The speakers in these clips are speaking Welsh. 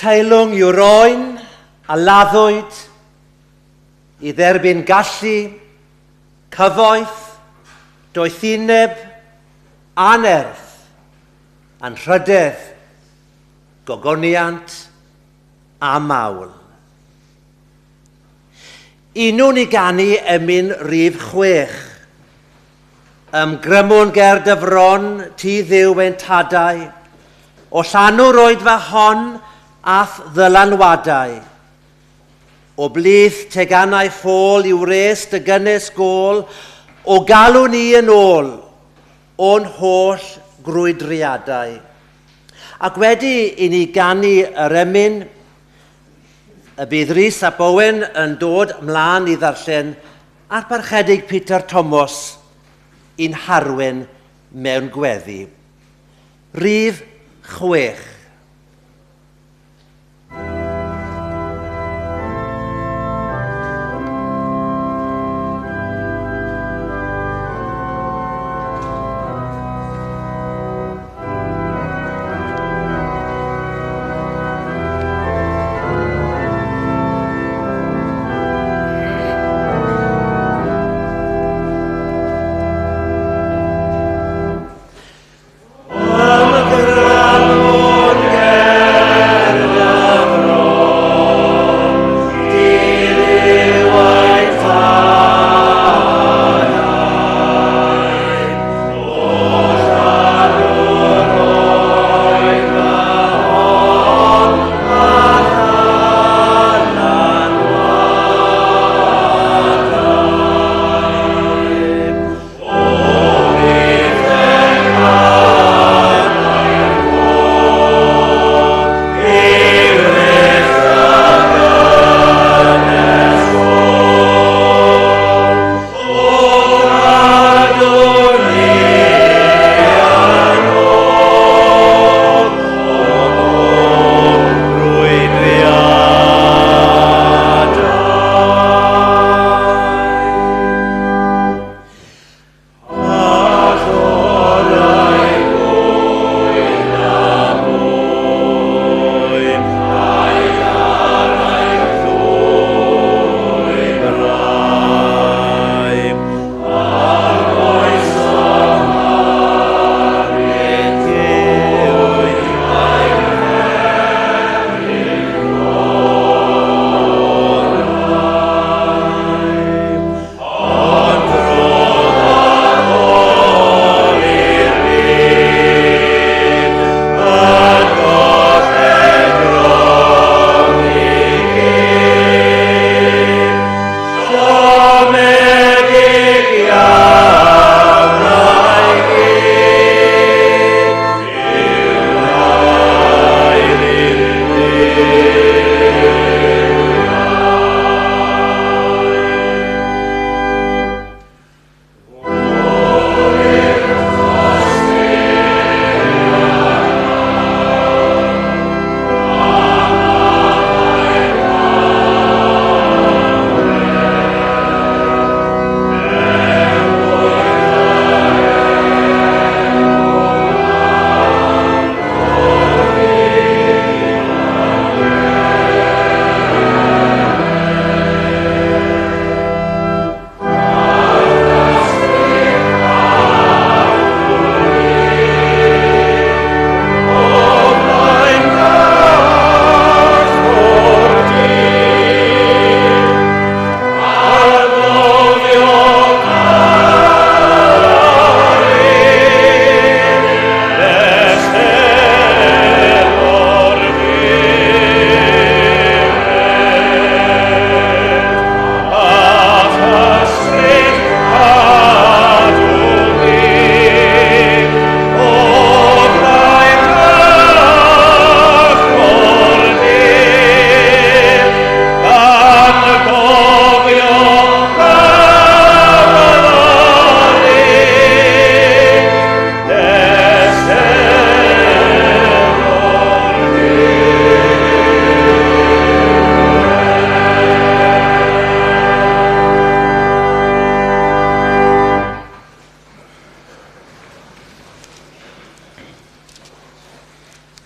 teilwng yw'r oen a laddwyd i dderbyn gallu, cyfoeth, doethineb, anerth, anrhydedd, gogoniant a mawl. Unwn i ganu emyn rhif 6. Ymgrymwn ger dyfron, ti ddiw ein tadau, o llanw'r oed fa hon ath ddylanwadau. O blith tegannau ffôl i'w res dy gynnes gôl, o galw ni yn ôl, o'n holl grwydriadau. Ac wedi i ni ganu yr emyn, y bydd Rhys a Bowen yn dod mlaen i ddarllen ar barchedig Peter Thomas i'n harwen mewn gweddi. Rhif 6.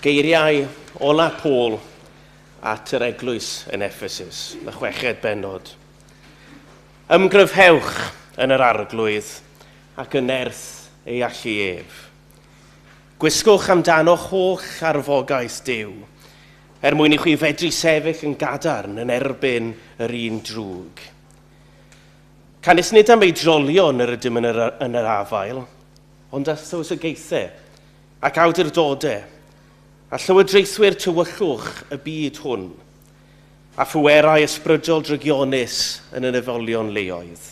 Geiriau ola Paul at yr Eglwys yn Ephesus, y 6ed bennod. Ymgryfhewch yn yr arglwydd ac yn erth ei allu ef. Gwisgwch amdano'ch holl arfogaeth Duw, mwyn i chi fedru sefyll yn gadarn yn erbyn yr un drwg. Canis nid am ei drolio yn yr ydym yn yr afael, ond a thywysogaethau ac awdurdodau, a llywodraethwyr tywyllwch y byd hwn, a phwerau ysbrydol drygionus yn y nefolion leoedd.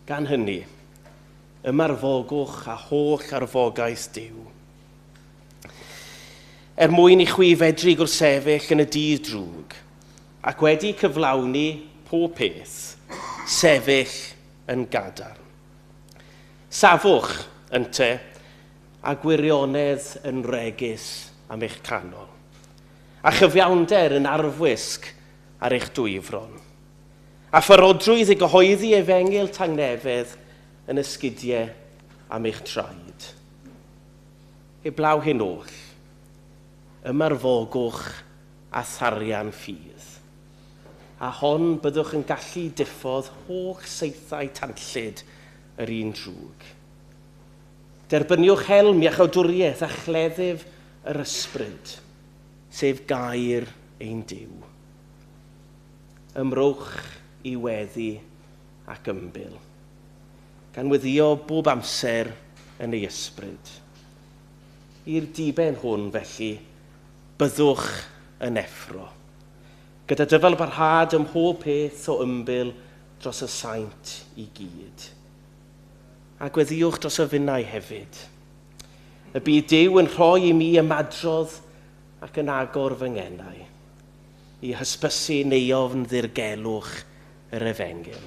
Gan hynny, ymarfogwch a holl arfogaeth Duw. Mwyn i chwi fedru gwrthsefyll yn y dydd drwg, ac wedi cyflawni pob peth, sefyll yn gadarn. Safwch ynte, a gwirionedd yn regus am eich canol, a chyfiawnder yn arfwisg ar eich dwyfron, a pharodrwydd i gyhoeddi efengil tangnefedd yn ysgidiau am eich traed. Heblaw hyn oll, ymarfogwch a tharian ffydd, a hon byddwch yn gallu diffodd holl seithau tanllid yr un drwg. Derbyniwch helm iachawdwriaeth a chleddyf yr ysbryd, sef gair ein Duw. Ymrwch i weddi ac ymbil, gan weddio bob amser yn ei ysbryd. I'r diben hwn felly, byddwch yn effro, gyda dyfal barhad ym mhob peth o ymbil dros y saint i gyd. A gweddiwch dros y finnau hefyd. Y bydd Duw yn rhoi i mi ymadrodd ac yn agor fy ngenau, i hysbysu neuofn ddirgelwch yr efengil.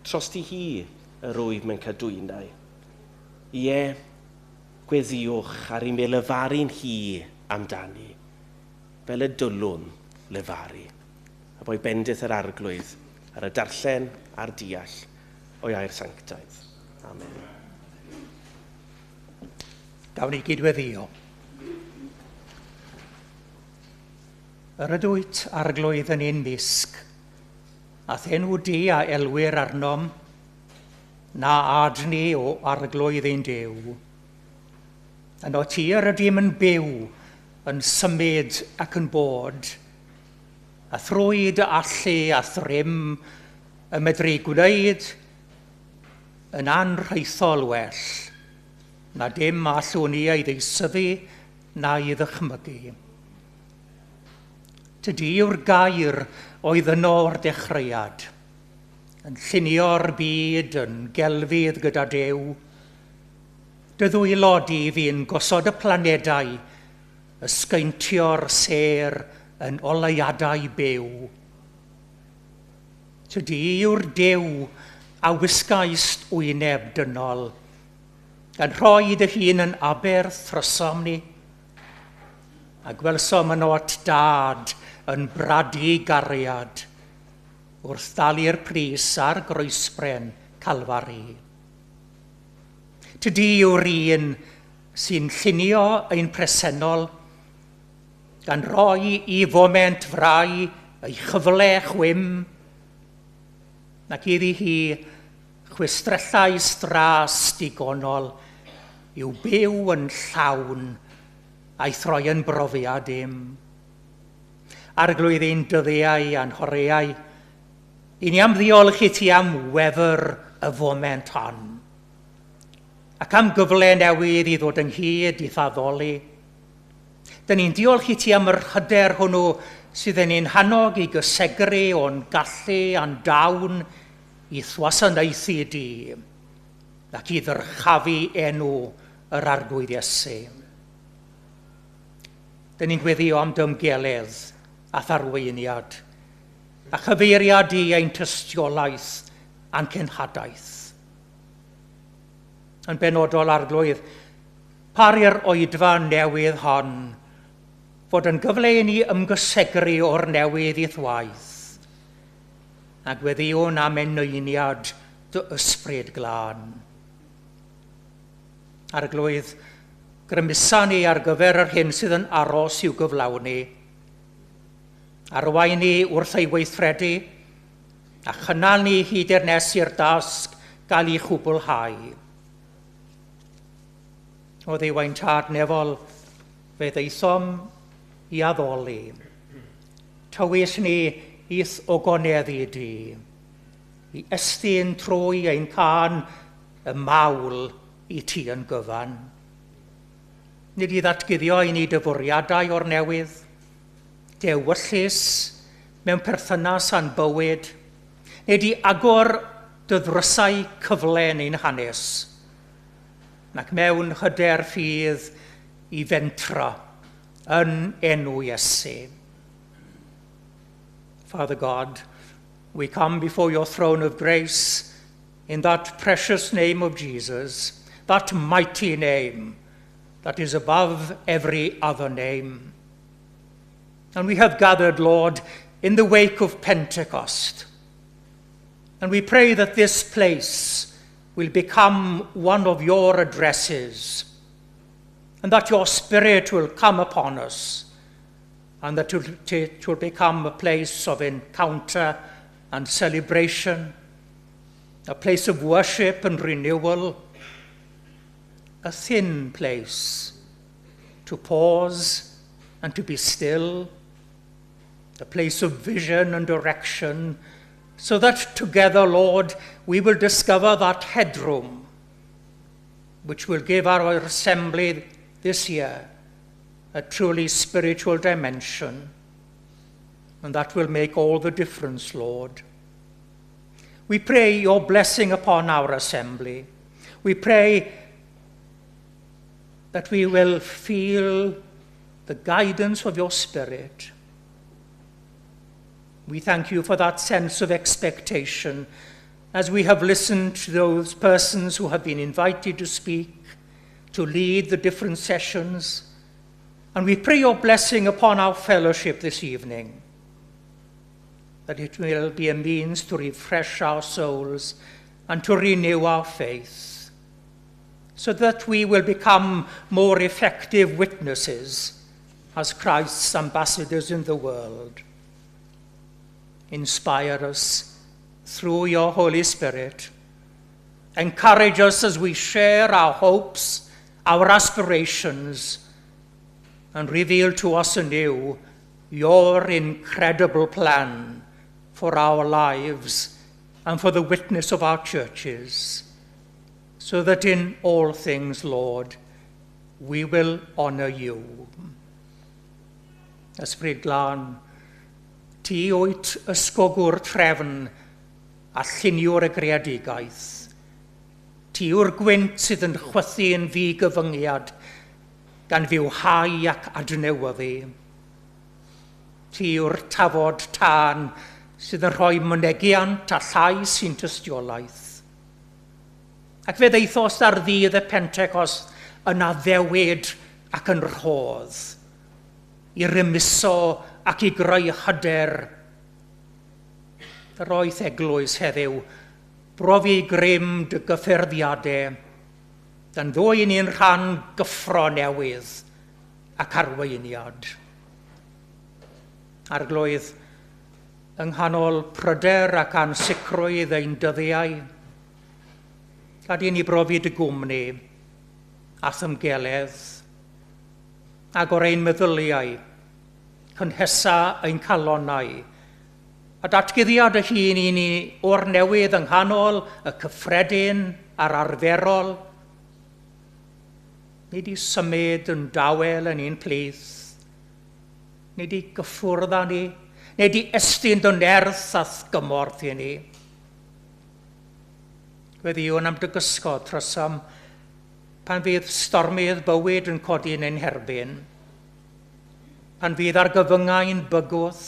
Trosti hi yr wyf mewn cadwynau. Ie, gweddiwch ar ei mi lefaru'n hi amdani, fel y dwlwn lefaru. A boi bendith yr arglwydd ar y darllen a'r deall o'i air sanctaidd. Amen. Dawn ni gydweddio. Yr ydwyt arglwydd yn un ddisg, ath enw di a elwyr arnom, na adni o arglwydd ein Duw. Yn o ti yr ydym yn byw, yn symud ac yn bod, a thrwyd a allu a thrym, y medru gwneud, yn anrheithol well, na dim allwn ni ei ddeisyfu na i ddychmygu. Tydi yw'r gair oedd yno o'r dechreuad, yn llunio'r byd yn gelfydd gyda Duw, dy ddwylodi fi'n gosod y planedau, ysgeintio'r ser yn oleuadau byw. Tydi yw'r Duw a wisgaist wyneb dynol, gan rhoi dy hun yn aber thrysom ni, a gwelsom yn ot dad yn bradu gariad, wrth dalu'r pris ar groesbren Calfari. Tydi yw'r un sy'n llunio ein presennol, gan roi i foment frau ei chyfle chwym, ac iddi hi chwistrellais dras digonol i'w byw yn llawn a'i throi yn brofiad ym. Arglwydd ein dyddiau a'n horeau, i ni am ddiolch i ti am wefr y foment hon, ac am gyfle newydd i ddod ynghyd i ddaddoli. Dyn ni'n diolch i ti am yr hyder hwnnw sydd yn ein hannog i gysegru o'n gallu a'n dawn i thwasanaethu di, ac i ddyrchafu enw yr arglwydd Iesu. Dyn ni'n gweddio am dymgeledd a tharweiniad, a chyfeiriad i ein tystiolaeth a'n cenhadaeth. Yn benodol arglwydd, pari'r oedfa newydd hon, fod yn gyfle i ni ymgysegru o'r newydd i ddwaith, a gweddiwn am enwyniad dy ysbryd glân. Arglwydd, grymusa ni ar gyfer yr hyn sydd yn aros i'w gyflawni, Arwain ni wrth ei weithredu, a chynnal ni hyd i'r nes i'r dasg gael ei chwblhau. O ddiwain tad nefol, fe ddeithom i addoli. Tywys ni i'th ogoneddu di, i estyn trwy ein can y mawl i ti yn gyfan. Nid i ddatguddio i ni dyfwriadau o'r newydd, dewyllus mewn perthynas a'n bywyd, nid i agor dyddrysau cyfle yn ein hanes, nac mewn hyder ffydd i fentra yn enw Iesu. Father God, we come before your throne of grace in that precious name of Jesus, that mighty name that is above every other name. And we have gathered, Lord, in the wake of Pentecost. And we pray that this place will become one of your addresses, and that your Spirit will come upon us, and that it will become a place of encounter and celebration, a place of worship and renewal, a thin place to pause and to be still, a place of vision and direction, so that together, Lord, we will discover that headroom which will give our assembly this year a truly spiritual dimension, and that will make all the difference, Lord. We pray your blessing upon our assembly. We pray that we will feel the guidance of your Spirit. We thank you for that sense of expectation as we have listened to those persons who have been invited to speak, to lead the different sessions. And we pray your blessing upon our fellowship this evening, that it will be a means to refresh our souls and to renew our faith, so that we will become more effective witnesses as Christ's ambassadors in the world. Inspire us through your Holy Spirit. Encourage us as we share our hopes, our aspirations, and reveal to us anew your incredible plan for our lives and for the witness of our churches, so that in all things, Lord, we will honor you. Ysbryd Glân, ti wyt ysgogwr trefn a lluniwr y greadigaeth. Ti yw'r gwynt sydd yn chwythu yn ddi-gyfyngiad gan fiwhau ac adnewyddu. Ti yw'r tafod tân sydd yn rhoi mynegiant a llais sy'n tystiolaeth. Ac fe ddeithos ar ddydd y Pentecost yn addewid ac yn rhodd, i rymuso ac i greu hyder. Yr oedd Eglwys heddiw, brofi grym dy gyffyrddiadau, dan ddwy ni'n rhan gyffro newydd ac arweiniad. Arglwydd, yng nghanol pryder ac ansicrwydd ein dyddiau, gad i ni brofi dy gwmni a thymgeledd, ag o'r ein meddyliau, cynhesa ein calonau, a datguddiad y hun i ni o'r newydd yng nghanol y cyffredin a'r arferol, nid i symud yn dawel yn un plith, nid i gyffwrdd â ni, nid i estyn dy nerth a gymorth i ni. Gweddiwn am dy gysgod trysam pan fydd stormydd bywyd yn codi yn ein herbyn, pan fydd argyfyngau'n bygwth,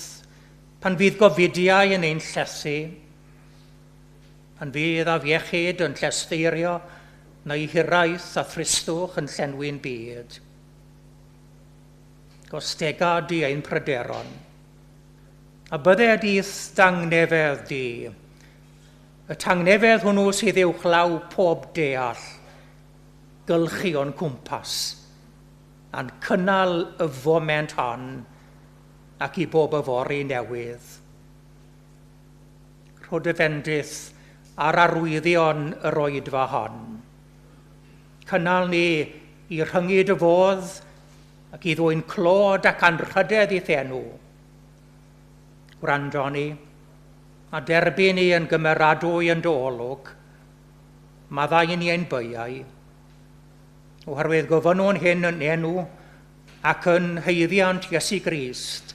pan fydd gofidiau yn ein llethu, pan fydd afiechyd yn llesteirio neu hiraeth a thristwch yn llenwi'n byd. Gostegad i ein pryderon, a bydded i'th dangnefedd di, y tangnefedd hwnnw sydd uwchlaw pob deall, gylchu o'n cwmpas, a'n cynnal y foment hon ac i bob yfori newydd. Rhod y fendith ar arwyddion yr oedfa hon. Cynnal ni i rhyngyd y fodd ac i ddwy'n clod ac anrhydedd i thenw. Gwrando ni, a derbyn ni yn gymeradwy yn dy olwg, maddau ni ein byau, oherwydd gofynwn hyn yn enw ac yn heiddiant Iesu Grist,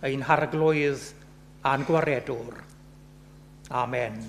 ein harglwydd a'n gwaredwr. Amen.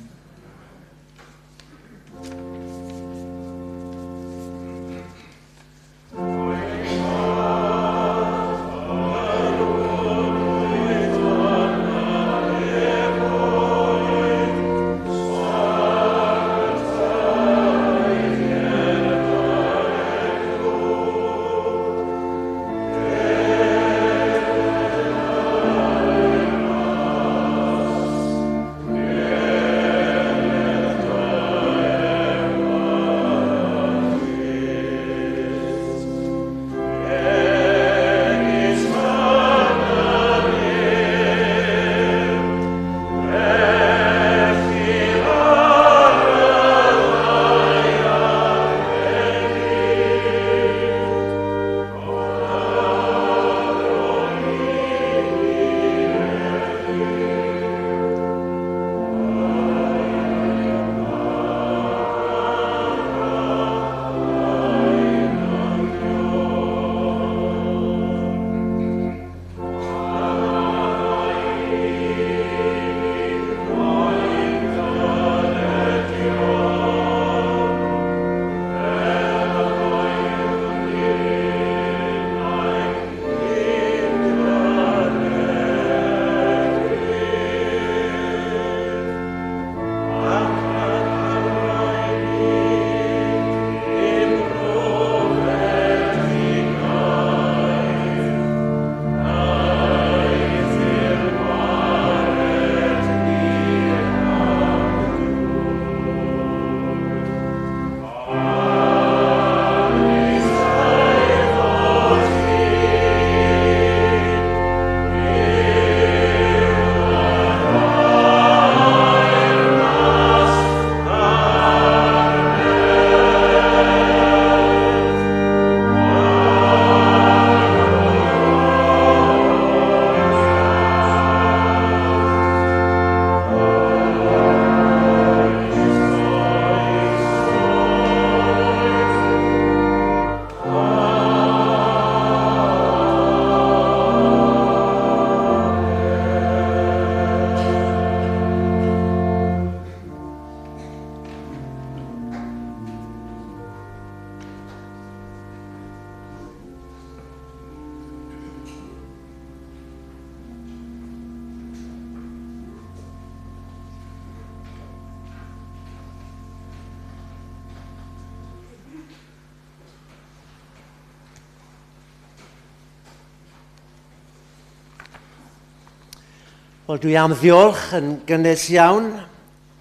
Wel, dwi am ddiolch yn gynnes iawn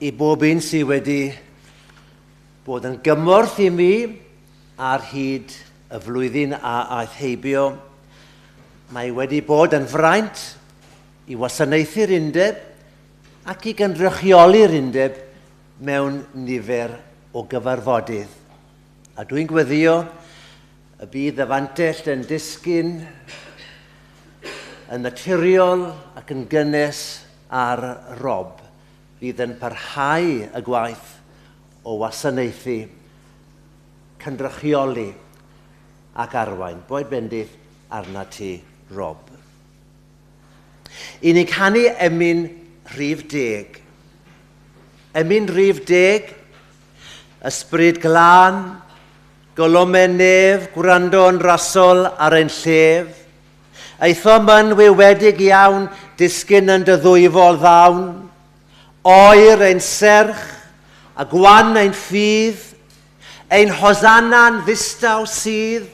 i bob un sydd wedi bod yn gymorth i mi ar hyd y flwyddyn a aeth heibio. Mae wedi bod yn fraint i wasanaethu'r undeb ac i gynrychioli'r undeb mewn nifer o gyfarfodydd. A dwi'n gweddio y bydd y fantell yn disgyn yn naturiol ac yn gynnes ar Rob, fydd yn parhau y gwaith o wasanaethu, cynrychioli ac arwain. Boed bendith arna ti, Rob. I ni canu emyn rhif 10. Emyn rhif 10, ysbryd glân, golomau nef, gwrando yn rasol ar ein llef, eitho yn wywedig iawn disgyn yn dy ddwyfol ddawn, oer ein serch, a gwan ein ffydd, ein hosanna'n ddistaw sydd,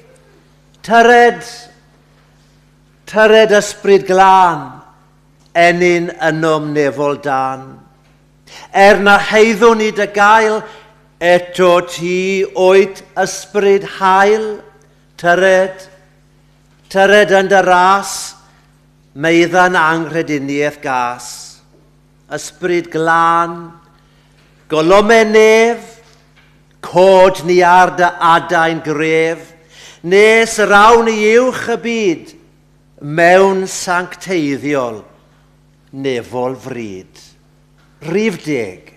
tyred ysbryd glân, enyn ynwm nefol dan. Na heiddwn i dy gael, eto ti oed ysbryd hael, tyred yn dy ras, meiddan anghrediniaeth gas, ysbryd glân, golomau nef, cod ni ar dy adain gref, nes rawn i uwch y byd, mewn sancteiddiol, nefol fryd. Rhif 10.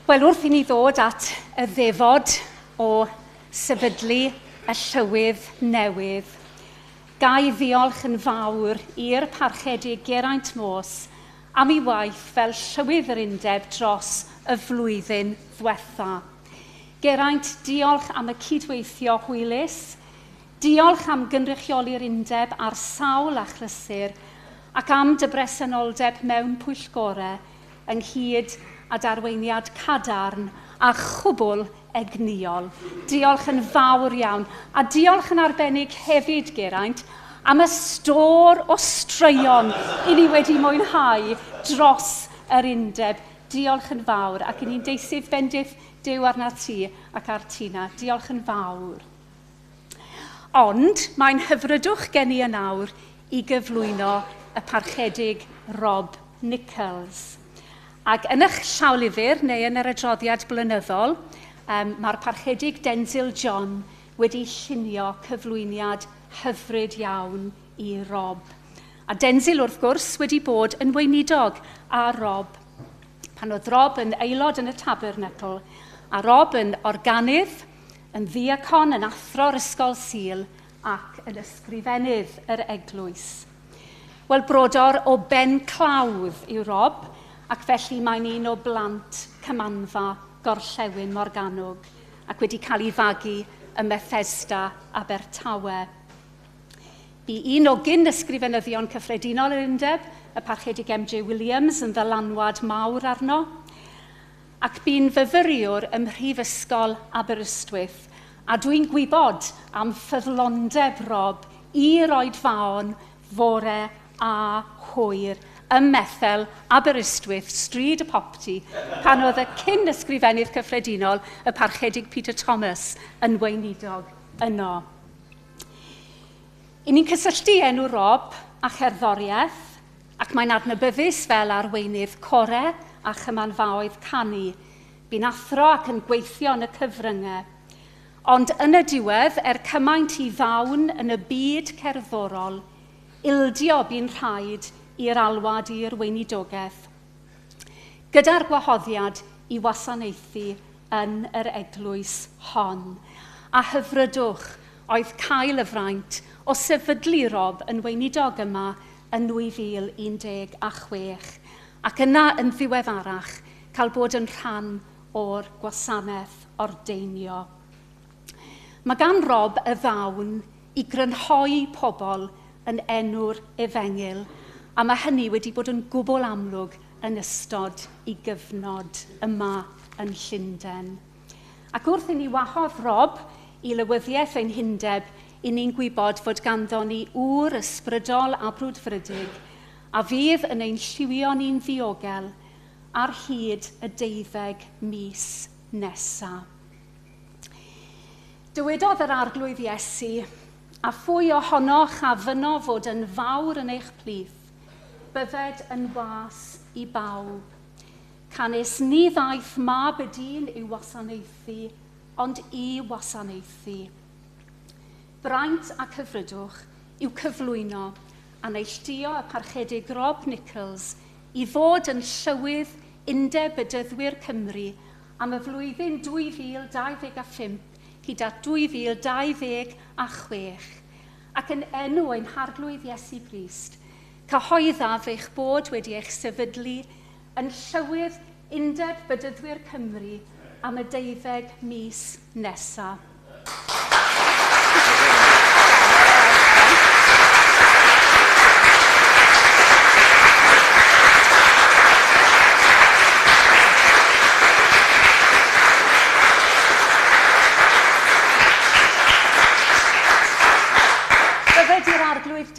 Wel, wrth i ni ddod at y ddefod o sefydlu y llywydd newydd, gai ddiolch yn fawr i'r parchedig Geraint Mos am ei waith fel llywydd yr undeb dros y flwyddyn ddiwetha. Geraint, diolch am y cydweithio hwylus, diolch am gynrychioli'r undeb ar sawl achlysur ac am dy bresenoldeb mewn pwyllgorau ynghyd a darweiniad cadarn a chwbl egniol. Diolch yn fawr iawn. A diolch yn arbennig hefyd, Geraint, am y stor o straeon i ni wedi mwynhau dros yr undeb. Diolch yn fawr, ac i ni'n deisydd bendith Duw arna ti ac ar Tina. Diolch yn fawr. Ond mae'n hyfrydwch gen i yn awr i gyflwyno y parchedig Rob Nichols. Ac yn eich llawlyfr, neu yn yr adroddiad blynyddol, mae'r parchedig Denzil John wedi llunio cyflwyniad hyfryd iawn i Rob. A Denzil wrth gwrs wedi bod yn weinidog a Rob. Pan oedd Rob yn aelod yn y tabernacl, a Rob yn organydd, yn ddiacon, yn athro'r ysgol Sul ac yn ysgrifennydd yr Eglwys. Wel, brodor o ben clawdd yw Rob, ac felly mae'n un o blant cymanfa Gorllewin Morgannwg ac wedi cael ei fagu ym Methesda Abertawe. Bu un o gyn ysgrifenyddion cyffredinol yr undeb, y parchedig M.J. Williams, yn ddylanwad mawr arno, ac bu'n fyfyriwr ym Mhrifysgol Aberystwyth, a dwi'n gwybod am ffyddlondeb Rob i roed faon fore a hwyr ym Methel Aberystwyth, stryd y Popty, pan oedd y cyn ysgrifennydd cyffredinol y parchedig Peter Thomas yn weinidog yno. I ni'n cysylltu enw Rob a cherddoriaeth, ac mae'n adnabyddus fel arweinydd core a chymanfaoedd canu. Bu'n athro ac yn gweithio yn y cyfryngau. Ond yn y diwedd, cymaint i fawn yn y byd cerddorol, ildio bu'n rhaid i'r alwad i'r weinidogaeth. Gyda'r gwahoddiad i wasanaethu yn yr eglwys hon. A hyfrydwch oedd cael y fraint o sefydlu Rob yn weinidog yma yn 2016, ac yna yn ddiweddarach cael bod yn rhan o'r gwasanaeth ordeinio. Mae gan Rob y ddawn i grynhoi pobl yn enw'r Efengil, a mae hynny wedi bod yn gwbl amlwg yn ystod i gyfnod yma yn Llundain. Ac wrth i ni wahodd Rob i lywyddiaeth ein hundeb, i ni'n gwybod fod ganddo ni ŵr ysbrydol a brwdfrydig, a fydd yn ein lliwio ni'n ddiogel ar hyd y 12 mis nesaf. Dywedodd yr arglwydd Iesu, a phwy ohonoch a fyno fod yn fawr yn eich plith, bydded yn was i bawb. Canis ni ddaeth mab y dyn i'w wasanaethu, ond i wasanaethu. Braint ac hyfrydwch i'w cyflwyno a neilltuo y parchedig Rob Nichols i fod yn llywydd undeb y dyddwyr Cymru am y flwyddyn 2025 hyd at 2026, ac yn enw ein harglwydd Iesu Grist, cyhoeddaf eich bod wedi eich sefydlu yn llywydd undeb bydyddwyr Cymru am y 12 mis nesaf.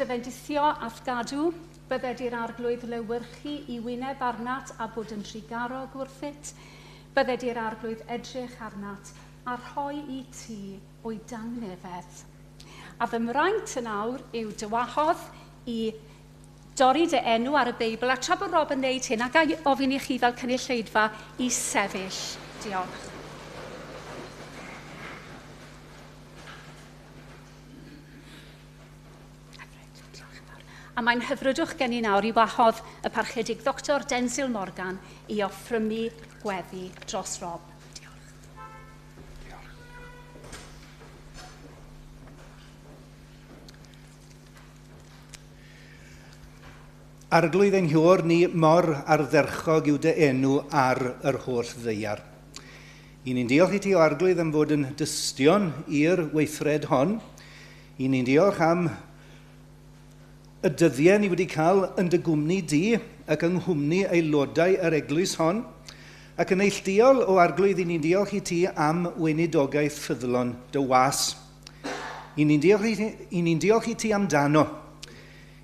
Dyfendithio athgadw, bydded i'r arglwydd lewyrchu i wyneb arnat a bod yn rhigarog wrthyt, bydded i'r arglwydd edrych arnat a rhoi i ti o'i dangnefedd. A fy mraint yn awr yw dywahodd i dorri dy enw ar y Beibl, a tra bod Rob yn neud hyn, ac a ofyn i chi fel cynulleidfa i sefyll. Diolch. A mae'n hyfrydwch gen i nawr i wahodd y parchedig Dr. Denzil Morgan i offrymu gweddi dros Rob. Diolch. Arglwydd ein hiwr ni mor ardderchog yw dy enw ar yr holl ddeiar. I ni'n diolch i ti o arglwydd am fod yn dystion i'r weithred hon. I ni'n diolch am y dyddiau ni wedi cael yn dy gwmni di ac yng nghwmni aelodau yr eglwys hon, ac yn eilltuol o arglwydd i ni'n diolch i ti am weinidogaeth ffyddlon dy was. I ni'n diolch i ti amdano.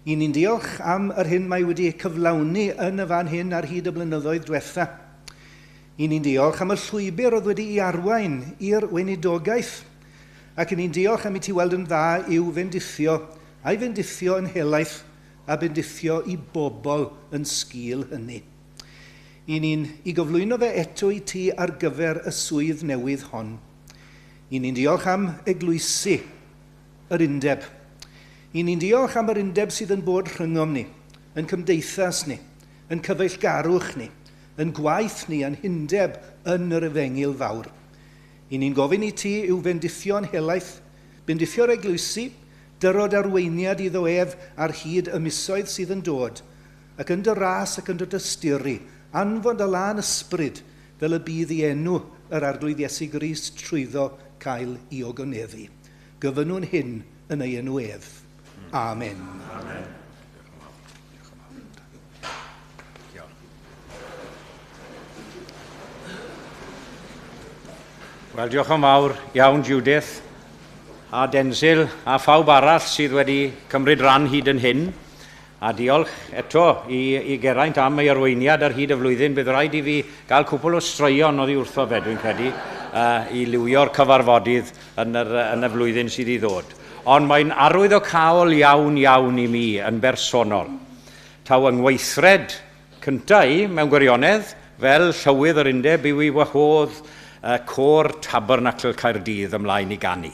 I ni'n diolch am yr hyn mae wedi cyflawni yn y fan hyn ar hyd y blynyddoedd diwetha. I ni'n diolch am y llwybr oedd wedi ei arwain i'r weinidogaeth, ac i ni'n diolch am i ti weld yn dda i'w fendithio, a'i fendithio yn helaeth a bendithio i bobl yn sgil hynny. I ni'n i gyflwyno fe eto i ti ar gyfer y swydd newydd hon. I ni'n diolch am eglwysu yr undeb, I ni'n diolch am yr undeb sydd yn bod rhyngom ni, yn cymdeithas ni, yn cyfeillgarwch ni, yn gwaith ni, yn hindeb yn yr efengil fawr. I ni'n gofyn i ti yw bendithio'n helaeth, bendithio'r eglwysi, dyrod arweiniad iddo ef ar hyd y misoedd sydd yn dod, ac yn dy ras ac yn dy dysturi, anfon dy lan ysbryd fel y bydd i enw yr arglwydd Iesu Grist trwyddo cael i ogoneddu. Gyfynwn hyn yn ei enw ef. Amen. Amen. Wel, diolch yn fawr iawn, Judith, a Denzil, a phawb arall sydd wedi cymryd ran hyd yn hyn. A diolch eto i Geraint am ei arweiniad ar hyd y flwyddyn. Bydd rhaid i fi gael cwpl o straeon oddi wrtho fe, dwi'n credu, i liwio'r cyfarfodydd yn y flwyddyn sydd i ddod. Ond mae'n arwydd o cael iawn iawn i mi yn bersonol. Taw yng ngweithred cyntaf i mewn gwirionedd, fel llywydd yr undeb, yw i wahodd cor Tabernacl Caerdydd ymlaen i ganu.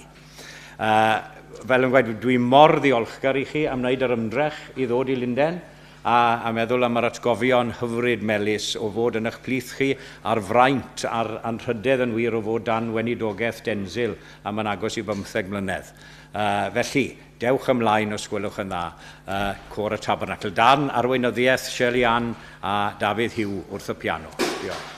Fel yn gweud, dwi mor ddiolchgar i chi am wneud yr ymdrech i ddod i Llundain, a meddwl am yr atgofion hyfryd melys o fod yn eich plith chi ar fraint, a'r anrhydedd yn wir o fod dan weinidogaeth Denzil am yn agos i 15 mlynedd. Felly, dewch ymlaen os gwelwch yn dda, cor y Tabernacl. Dan arweinyddiaeth Shelley Ann a Dafydd Hugh wrth y piano. Diolch.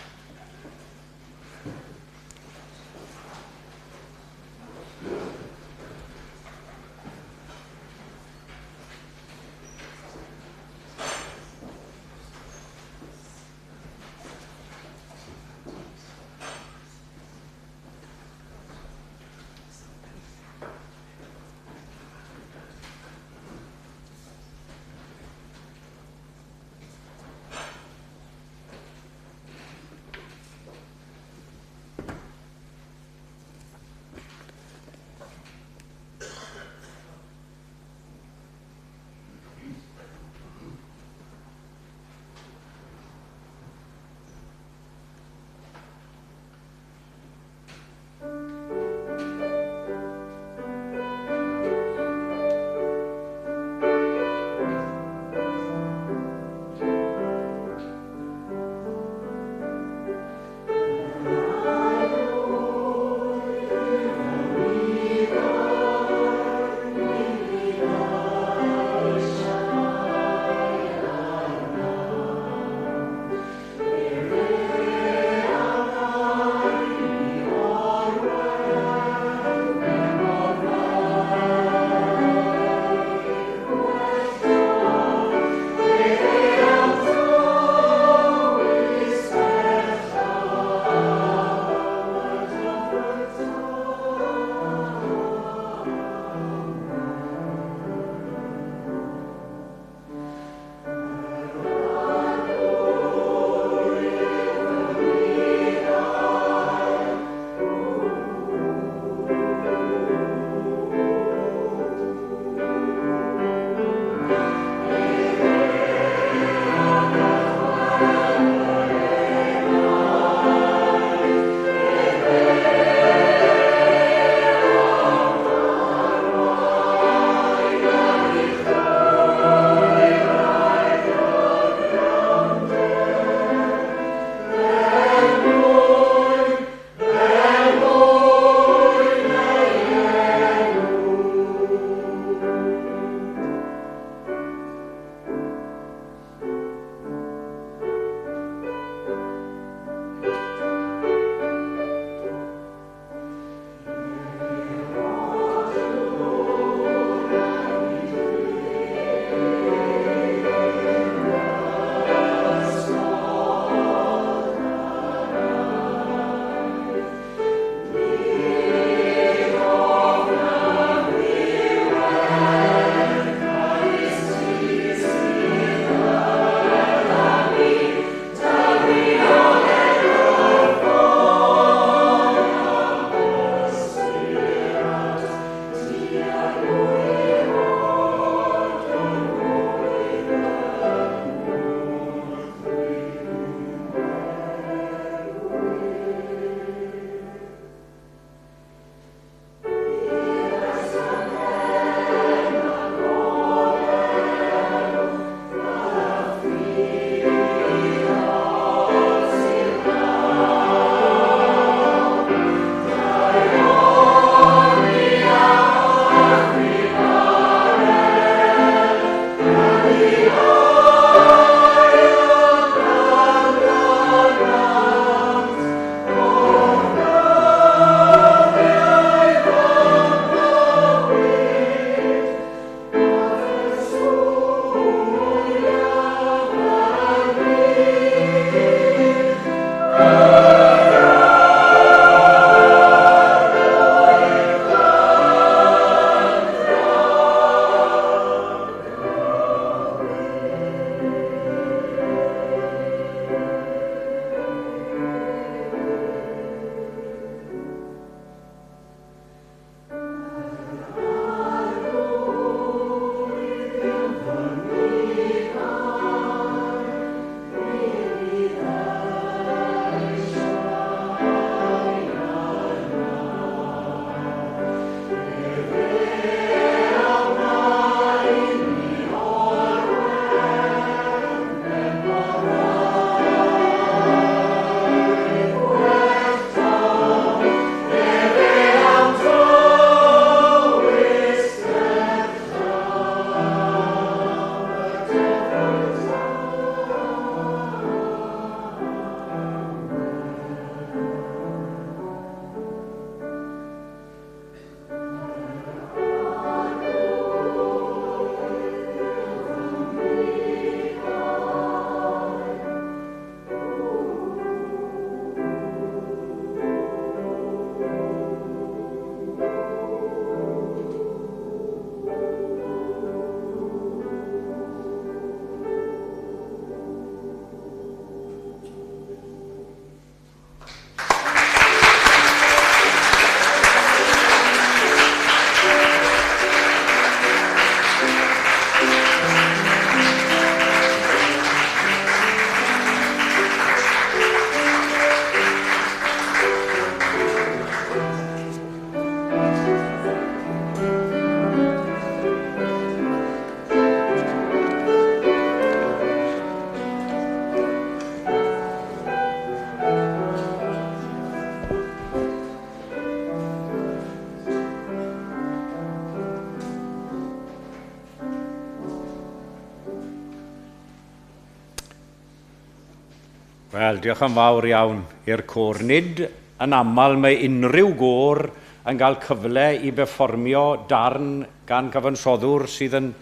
Wel, diolch yn fawr iawn i'r côr. Nid yn aml mae unrhyw gôr yn cael cyfle i berfformio darn gan gyfansoddwr sydd yn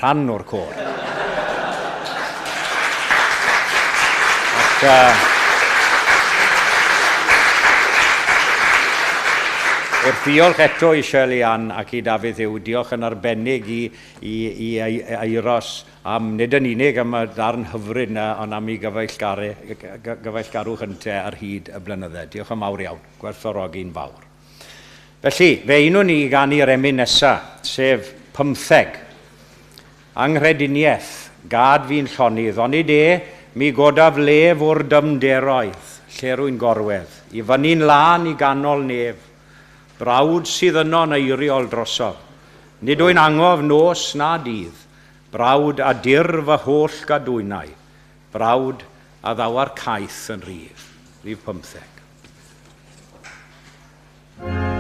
rhan o'r côr. Ac, wrth ddiolch eto i Shirley Ann ac i Dafydd Huw, diolch yn arbennig i Eiros am nid yn unig am y darn hyfryd yna, ond am ei gyfeillgarw hyntau ar hyd y blynydde. Diolch yn mawr iawn, gwerthfawrogi'n fawr. Felly, fe unwn ni gan i'r emyn nesaf, sef 15. Anghrediniaeth, gad fi'n llonydd, onid mi godaf lef o'r dymderoedd, lle rwy'n gorwedd, i fyny'n lan i ganol nef, brawd sydd yno'n eiriol drosodd. Nid wy'n angof nos na dydd, brawd a dir fy holl gadwynau, brawd a ddawar caeth yn rhif. Rhif 15. Oh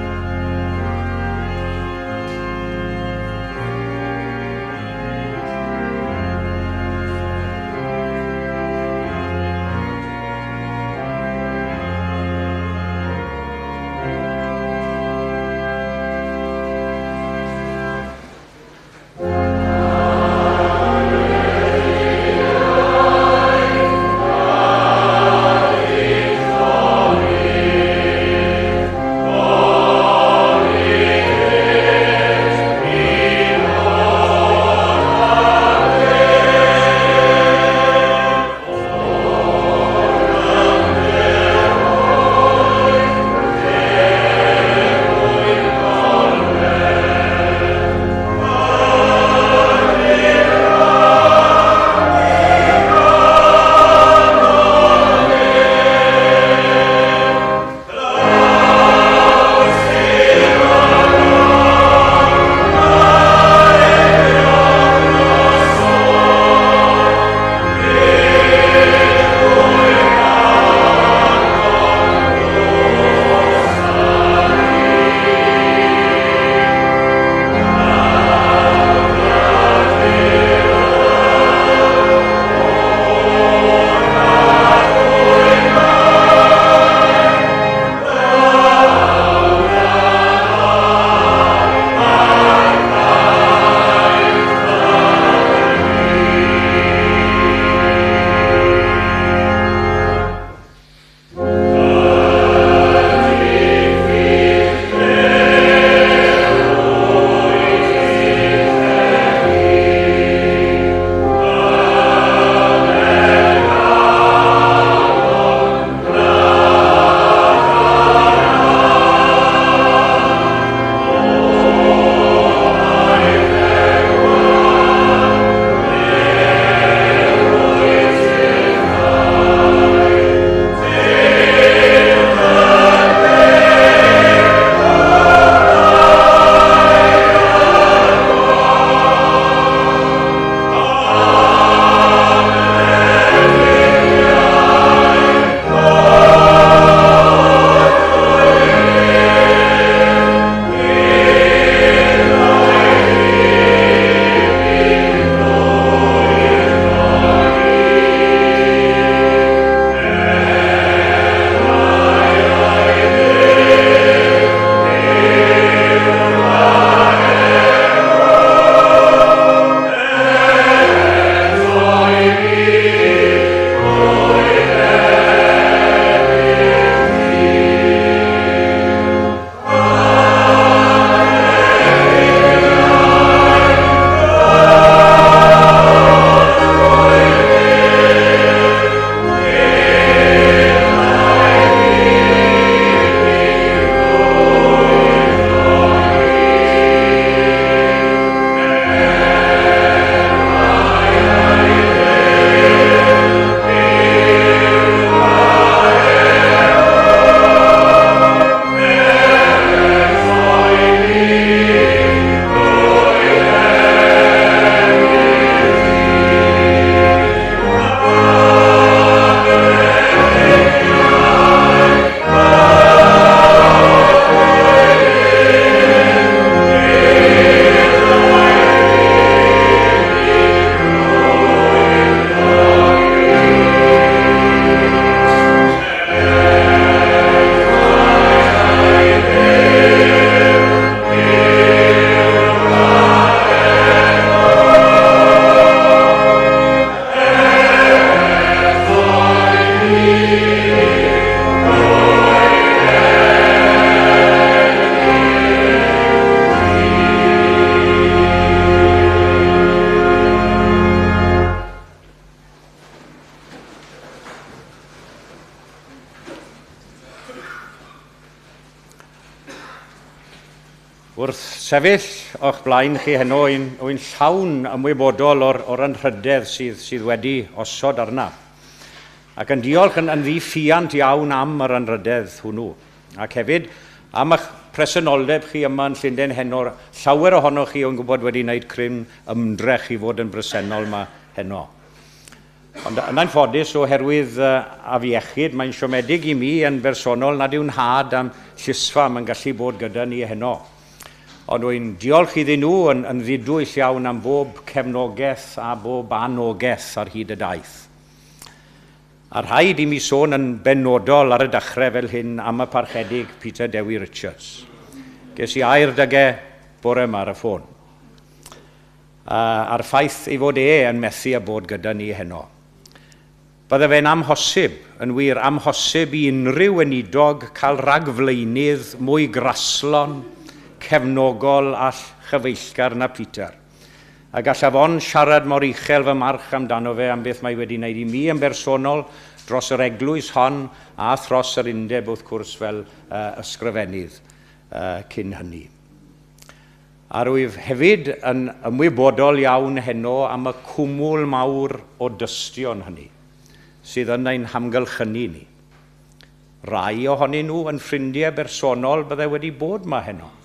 Wrth sefyll o'ch blaen chi heno wy'n llawn ymwybodol o'r anrhydedd sydd wedi osod arna. Ac yn diolch yn ddiffiant iawn am yr anrhydedd hwnnw. Ac hefyd am eich presenoldeb chi yma yn Llundain heno, llawer ohonoch chi o'n gwybod wedi wneud cryn ymdrech i fod yn bresennol yma heno. Ond yn anffodus oherwydd afiechyd, mae'n siomedig i mi yn bersonol nad yw'n had am llysfa mae'n gallu bod gyda ni heno. Ond wy'n diolch iddyn nhw yn ddidwyll iawn am bob cefnogaeth a bob anogaeth ar hyd y daith. A rhaid i mi sôn yn benodol ar y dechrau fel hyn am y parchedig Peter Dewi Richards. Ges i air dygau bore yma ar y ffôn. A'r ffaith ei fod yn methu a bod gyda ni heno. Bydde fe'n amhosib, yn wir amhosib i unrhyw unidog cael ragflaenydd mwy graslon, cefnogol a chyfeillgar na Peter. A gallaf on siarad mor uchel fy march amdano fe am beth mae wedi wneud i mi yn bersonol dros yr eglwys hon a thros yr undeb wrth gwrs fel ysgrifennydd cyn hynny. A rwyf hefyd yn ymwybodol iawn heno am y cwmwl mawr o dystion hynny sydd yn ein hamgylchynu ni. Rai ohonyn nhw yn ffrindiau bersonol bydde wedi bod yma heno.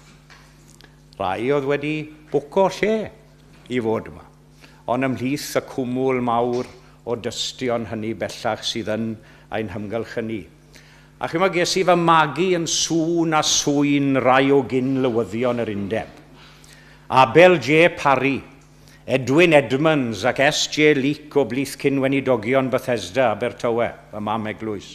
Rai oedd wedi bwco lle i fod yma. Ond ymhlith y cwmwl mawr o dystion hynny bellach sydd yn ein hamgylchynu. A chyma ges i fy magu yn sŵn a swyn rai o gynlywyddion yr undeb. Abel J. Parry, Edwin Edmonds ac S.J. Leek o blith cynwenidogion Bethesda, Abertawe, y mam Eglwys.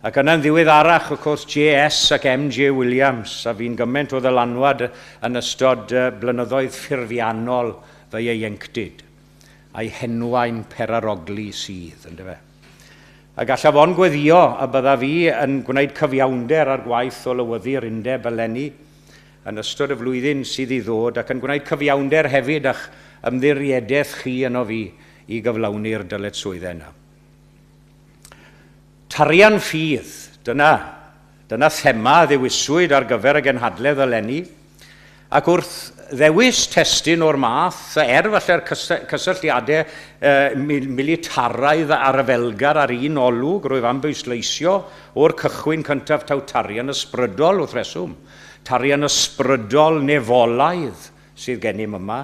Ac yna'n ddiweddarach, of course, J.S. ac M.J. Williams, a fi'n gymaint o ddylanwad yn ystod blynyddoedd ffurfiannol fe ieuenctid, a'i henwain peraroglu sydd, ynddo fe. A gallaf on gweddio a bydda fi yn gwneud cyfiawnder ar gwaith o lywyddu'r undeb eleni yn ystod y flwyddyn sydd i ddod ac yn gwneud cyfiawnder hefyd a'ch ymddiriediaeth chi yno fi i gyflawni'r dyletswyddau yna. Tarian ffydd, dyna thema ddewiswyd ar gyfer y genhadledd eleni, ac wrth ddewis testyn o'r math, falle'r cysylltiadau militaraidd ar y felgar ar un olwg, rwyf am bwysleisio o'r cychwyn cyntaf taw tarian ysbrydol wrth reswm. Tarian ysbrydol nefolaidd sydd gennym yma,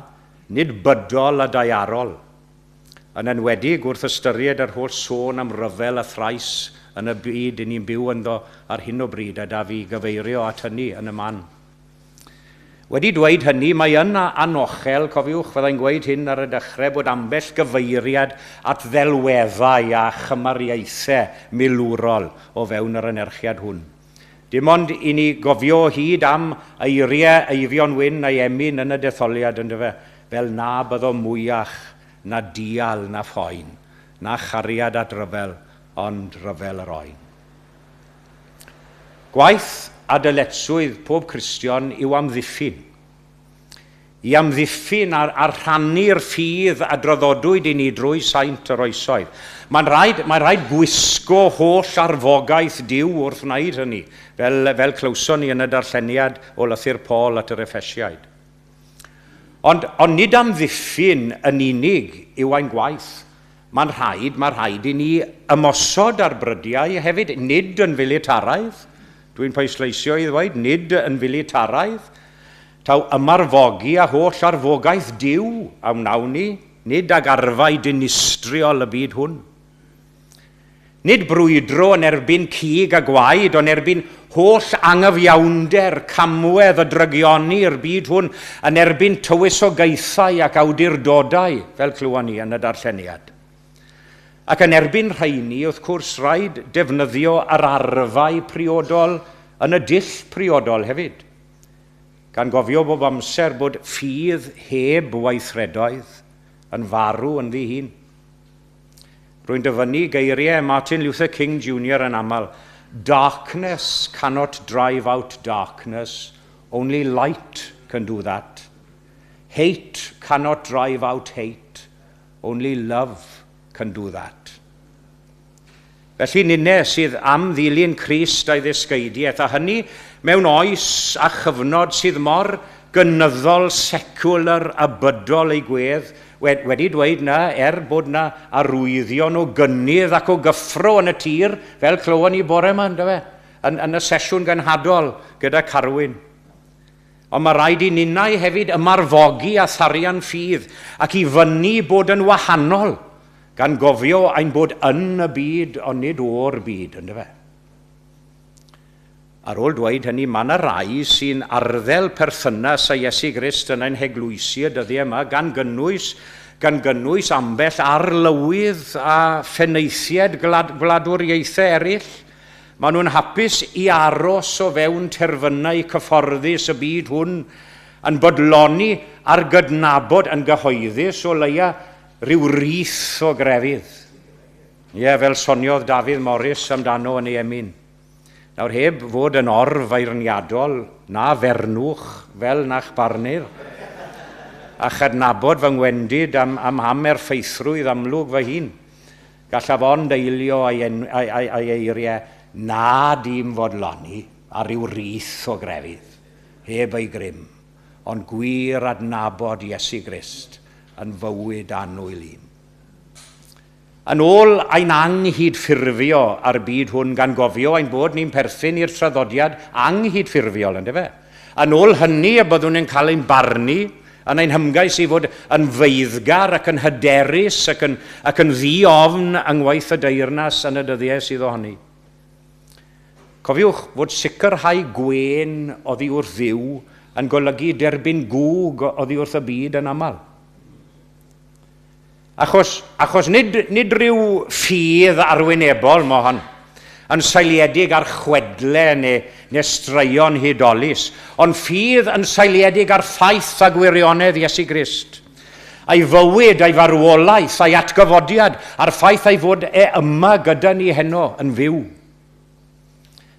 nid bydol a daiarol. Yn enwedig wrth ystyried yr holl sôn am ryfel a thrais yn y byd i ni'n byw ynddo ar hyn o bryd a da fi gyfeirio at hynny yn y man. Wedi dweud hynny, mae yn anochel, cofiwch, fyddai'n gweud hyn ar y dechrau, bod ambell gyfeiriad at ddelweddau a chymariaethau milwrol o fewn yr anerchiad hwn. Dim ond i ni gofio hyd am eiriau Eifion Wyn a'i emyn yn y detholiad ynddo fe, fel na byddo mwyach, na dial na phoen, na chariad at ryfel, ond ryfel yr oen. Gwaith a dyletswydd pob Cristion yw amddiffyn. I amddiffyn ar rhannu'r ffydd a droddodwyd i ni drwy saint yr oesoedd. Mae'n rhaid gwisgo holl arfogaeth Duw wrth wneud hynny, fel clywson ni yn y darlleniad o lythyr Paul at yr Effesiaid. Ond nid amddiffyn yn unig yw ein gwaith. Mae'n rhaid i ni ymosod ar brydiau hefyd, nid yn filitaraidd. Dwi'n pwysleisio i ddweud, nid yn filitaraidd. Taw ymarfogi a holl arfogaeth Duw a wnawn ni, nid ag arfau dinistriol y byd hwn. Nid brwydro yn erbyn cig a gwaed, ond erbyn holl anghyfiawnder, camwedd y drygioni'r byd hwn, yn erbyn tywysogaethau ac awdurdodau, fel clywon ni yn y darlleniad. Ac yn erbyn rheini, wrth gwrs, rhaid defnyddio yr arfau priodol yn y dull priodol hefyd. Gan gofio bob amser bod ffydd heb weithredoedd yn farw yn ddihun. Rwy'n dyfynnu geiriau Martin Luther King Jr. yn aml. Darkness cannot drive out darkness, only light can do that. Hate cannot drive out hate, only love can do that. Felly nynne sydd am ddilyn Crist a'i ddysgeidiaeth, a hynny mewn oes a chyfnod sydd mor gynyddol, secular a bydol ei gwedd, wedi dweud na, bod na arwyddion o gynnydd ac o gyffro yn y tir, fel clywon ni bore yma, yn y sesiwn gynhadol gyda Carwyn. Ond mae rhaid i ninnau hefyd ymarfogi a tharian ffydd ac i fyny bod yn wahanol, gan gofio ein bod yn y byd ond nid o'r byd, ynddo fe. Ar ôl dweud hynny, mae yna rai sy'n arddel perthynas â Iesu Grist yn ein heglwysiad dyddiau yma gan gynnwys ambell arlywydd a pheneithiad gwladwriaethau eraill. Maen nhw'n hapus i aros o fewn terfynau cyfforddus y byd hwn yn bodloni ar gydnabod yn gyhoeddus o leia rhyw rith o grefydd. Fel soniodd Dafydd Morris amdano yn ei emyn. Nawr heb fod yn orf eirniadol na fernwch fel na'ch barnir, a chydnabod fy ngwendid am hamer ffeithrwydd amlwg fy hun, gallaf ond eilio ei eiriau na dim fodloni ar ryw rith o grefydd, heb ei grym, ond gwir adnabod Iesu Grist yn fywyd annwyl un. Yn ôl ein anghydffurfio ar byd hwn gan gofio ein bod ni'n perthyn i'r traddodiad anghydffurfiol, ynddo fe. Yn ôl hynny y byddwn ni'n cael ein barnu yn ein hymgais i fod yn feiddgar ac yn hyderus ac yn ddi-ofn yngwaith y deyrnas yn y dyddiau sydd ohoni. Cofiwch fod sicrhau gwen oddi wrth ddiw yn golygu derbyn gwg oddi wrth y byd yn aml. Achos nid rhyw ffydd arwynebol mae hon, yn seiliedig ar chwedle neu straeon hudolus, ond ffydd yn seiliedig ar ffaith a gwirionedd Iesu Grist. Ei fywyd, ei farwolaeth, ei atgyfodiad, a'r ffaith ei fod yma gyda ni heno yn fyw.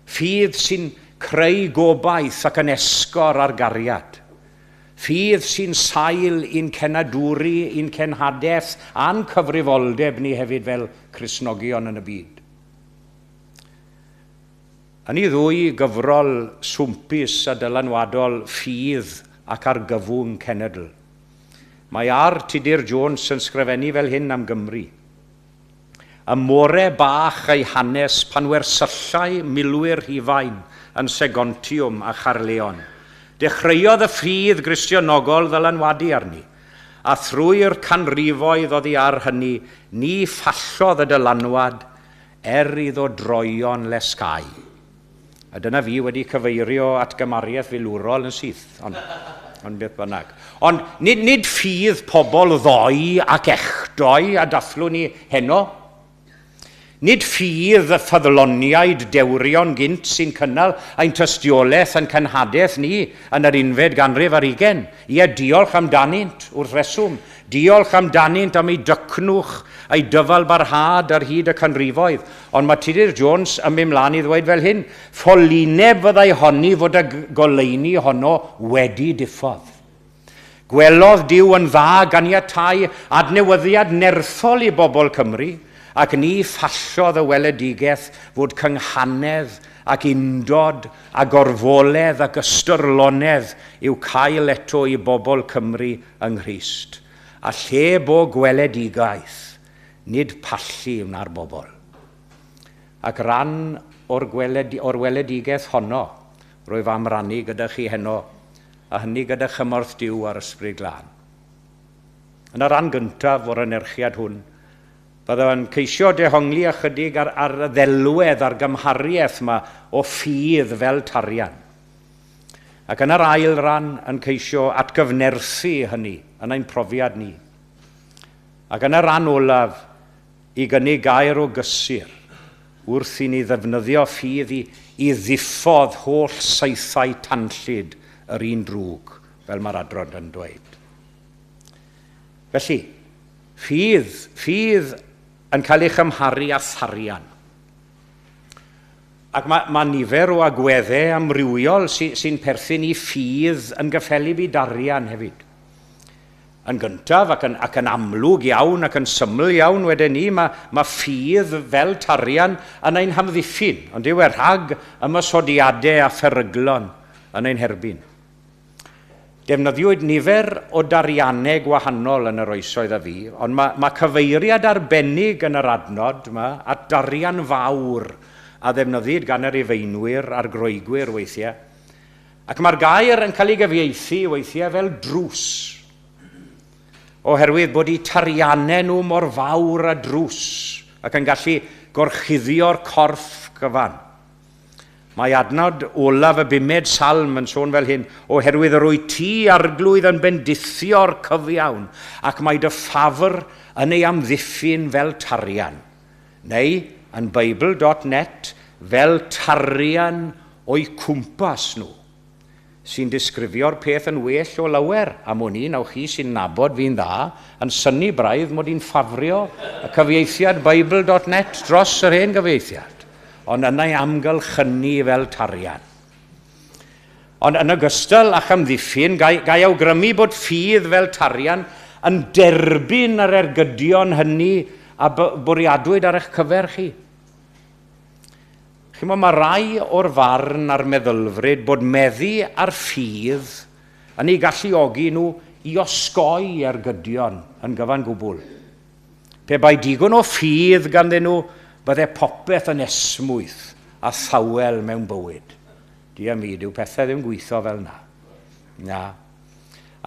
Ffydd sy'n creu gobaith ac yn esgor ar gariad. Ffydd sy'n sail i'n cenadwri, i'n cenhadaeth a'n cyfrifoldeb ni hefyd fel Cristnogion yn y byd. Yn ei ddwy gyfrol swmpus a dylanwadol ffydd ac argyfwng cenedl. Mae ar Tudur Jones yn sgrifennu fel hyn am Gymru. Y more bach ei hanes pan wersyllai milwyr Rhufain yn Segontiwm a Charleon. Dechreuodd y ffydd Gristionogol ddylanwadu arni, a thrwy'r canrifoedd oddi ar hynny, ni fallodd y dylanwad iddo droion lesgau. A dyna fi wedi cyfeirio at gymariaeth filwrol yn syth, ond beth bynnag. Ond nid ffydd pobl ddoi ac echdoi a dathlu ni heno. Nid ffydd y ffyddloniaid dewrion gynt sy'n cynnal ein tystiolaeth yn cenhadaeth ni yn yr 11 ganrif ar 20. Diolch amdanynt wrth reswm. Diolch amdanynt am ei dycnwch, ei dyfal barhad ar hyd y canrifoedd. Ond mae Tudur Jones yn mynd mlaen i ddweud fel hyn, ffolineb fyddai honni fod y goleuni honno wedi diffodd. Gwelodd Duw yn dda ganiatáu adnewyddiad nerthol i bobl Cymru, ac ni fallodd y weledigaeth fod cynghanedd ac undod a gorfoledd ac ystyrlonedd i'w cael eto i bobl Cymru yng Nghrist. A lle bo gweledigaeth, nid pallu wna'r bobl. Ac ran o'r weledigaeth honno, rwyf am rannu gyda chi heno, a hynny gyda chymorth Duw ar Ysbryd Glân. Yn y ran gyntaf o'r anerchiad hwn, byddai'n ceisio dehongli ychydig ar y ddelwedd a'r gymhariaeth yma o ffydd fel tarian. Ac yn yr ail ran yn ceisio atgyfnerthu hynny yn ein profiad ni. Ac yn y ran olaf i gynnig gair o gysur wrth i ni ddefnyddio ffydd i ddiffodd holl saethau tanllyd yr un drwg, fel mae'r adrodd yn dweud. Felly, ffydd yn cael ei chymharu â tharian. Ac mae nifer o agweddau amrywiol sy'n perthyn i ffydd yn gyffelib i darian hefyd. yn gyntaf ac yn amlwg iawn ac yn syml iawn wedyn ni, mae ffydd fel tarian yn ein hamddiffyn, ond yw e rhag ymysodiadau a pheryglon yn ein herbyn. Defnyddiwyd nifer o dariannau gwahanol yn yr oesoedd a fi, ond mae cyfeiriad arbennig yn yr adnod yma at darian fawr a ddefnyddid gan yr Rufeinwyr a'r Groegwyr weithiau. Ac mae'r gair yn cael ei gyfieithu weithiau fel drws, oherwydd bod eu tariannau nhw mor fawr a drws ac yn gallu gorchuddio'r corff gyfan. Mae adnod olaf y 5 salm yn sôn fel hyn, oherwydd yr wyt ti arglwydd yn bendithio'r cyfiawn, ac mae dy ffafr yn ei amddiffyn fel tarian. Neu, yn Bible.net, fel tarian o'i cwmpas nhw, sy'n disgrifio'r peth yn well o lawer. Am hwn i, nawch chi sy'n nabod fi'n dda, yn synnu braidd mod i'n ffafrio y cyfieithiad Bible.net dros yr hen gyfieithiad. Ond yna ei amgylchynu fel tarian. Ond yn ogystal â chamddiffyn, gai awgrymu bod ffydd fel tarian yn derbyn yr ergydion hynny a bwriadwyd ar eich cyfer chi. Mae rai o'r farn a'r meddylfryd bod meddu ar ffydd yn ei galluogi nhw i osgoi ergydion yn gyfan gwbl. Pe bai digon o ffydd ganddyn nhw, bydde popeth yn esmwyth a thawel mewn bywyd. Di am i, dyw pethau ddim gweithio fel na. Na.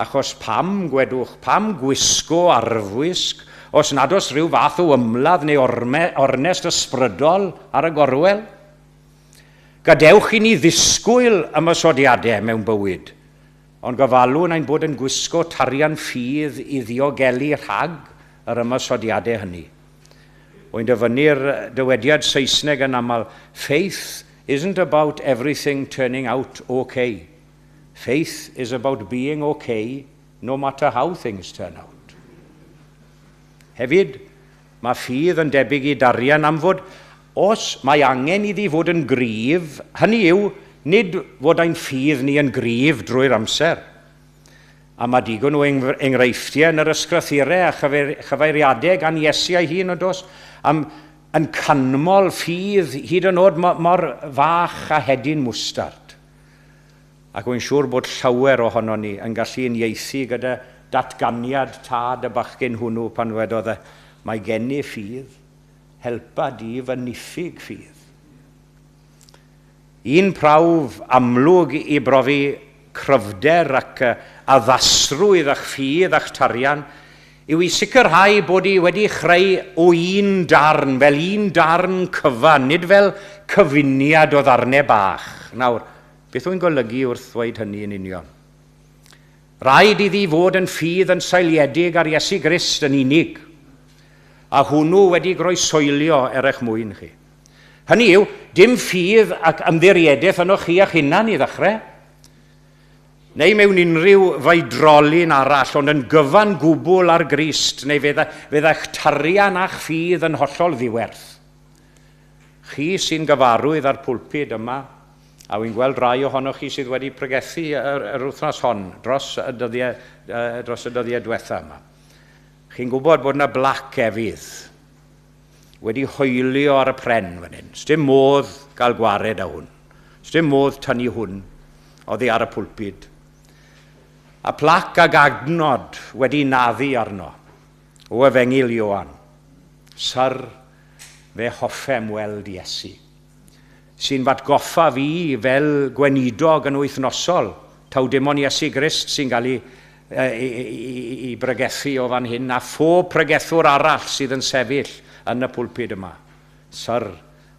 Achos pam, gwedwch, pam gwisgo arfwisg, os nad oes rhyw fath o ymladd neu ornest ysbrydol ar y gorwel? Gadewch i ni ddisgwyl ymysodiadau mewn bywyd, ond gofalwn ein bod yn gwisgo tarian ffydd i ddiogelu rhag yr ymysodiadau hynny. Wy'n dyfynnu'r dywediad Saesneg yn aml, faith isn't about everything turning out okay. Faith is about being okay no matter how things turn out. Hefyd, mae ffydd yn debyg i darian am fod, os mae angen iddi fod yn gryf, hynny yw, nid fod ein ffydd ni yn gryf drwy'r amser. A mae digon o enghreifftiau yn yr ysgrythurau a chyfeiriadau gan Iesu ei hun o dos, yn canmol ffydd hyd yn oed mor fach a hedyn mwstard. Ac wy'n siŵr bod llawer ohono ni yn gallu uniaethu gyda datganiad tad y bachgen hwnnw pan wedodd mae gen i ffydd, helpa di fy niffig ffydd. Un prawf amlwg i brofi cryfder ac addasrwydd a'ch ffydd a'ch tarian yw i sicrhau bod i wedi chreu o un darn, fel un darn cyfan, nid fel cyfuniad o ddarnau bach. Nawr, beth wy'n golygu wrth ddweud hynny yn union? Rhaid iddi fod yn ffydd yn seiliedig ar Iesu Grist yn unig, a hwnnw wedi groesoelio eich mwyn chi. Hynny yw, dim ffydd ac ymddiriedeth yno chi a'ch hunan i ddechrau, neu mewn unrhyw faedrolyn arall, ond yn gyfan gwbl ar Grist, neu fydd eich tarian a'ch ffydd yn hollol ddiwerth. Chi sy'n gyfarwydd ar pwlpid yma, a wy'n gweld rai ohonoch chi sydd wedi pregethu yr wythnos hon dros y dyddiau diwetha yma. Chi'n gwybod bod yna blac efydd wedi hoelio ar y pren fan hyn. Sdim modd gael gwared â hwn. Sdim modd tynnu hwn oddi ar y pwlpid. A plac ag adnod wedi naddu arno o Efengil Ioan. Syr fe hoffem weld Iesu, sy'n batgoffa fi fel gweinidog yn wythnosol, taw dim ond Iesu Grist sy'n cael ei bregethu o fan hyn, a phob pregethwr arall sydd yn sefyll yn y pwlpid yma. Syr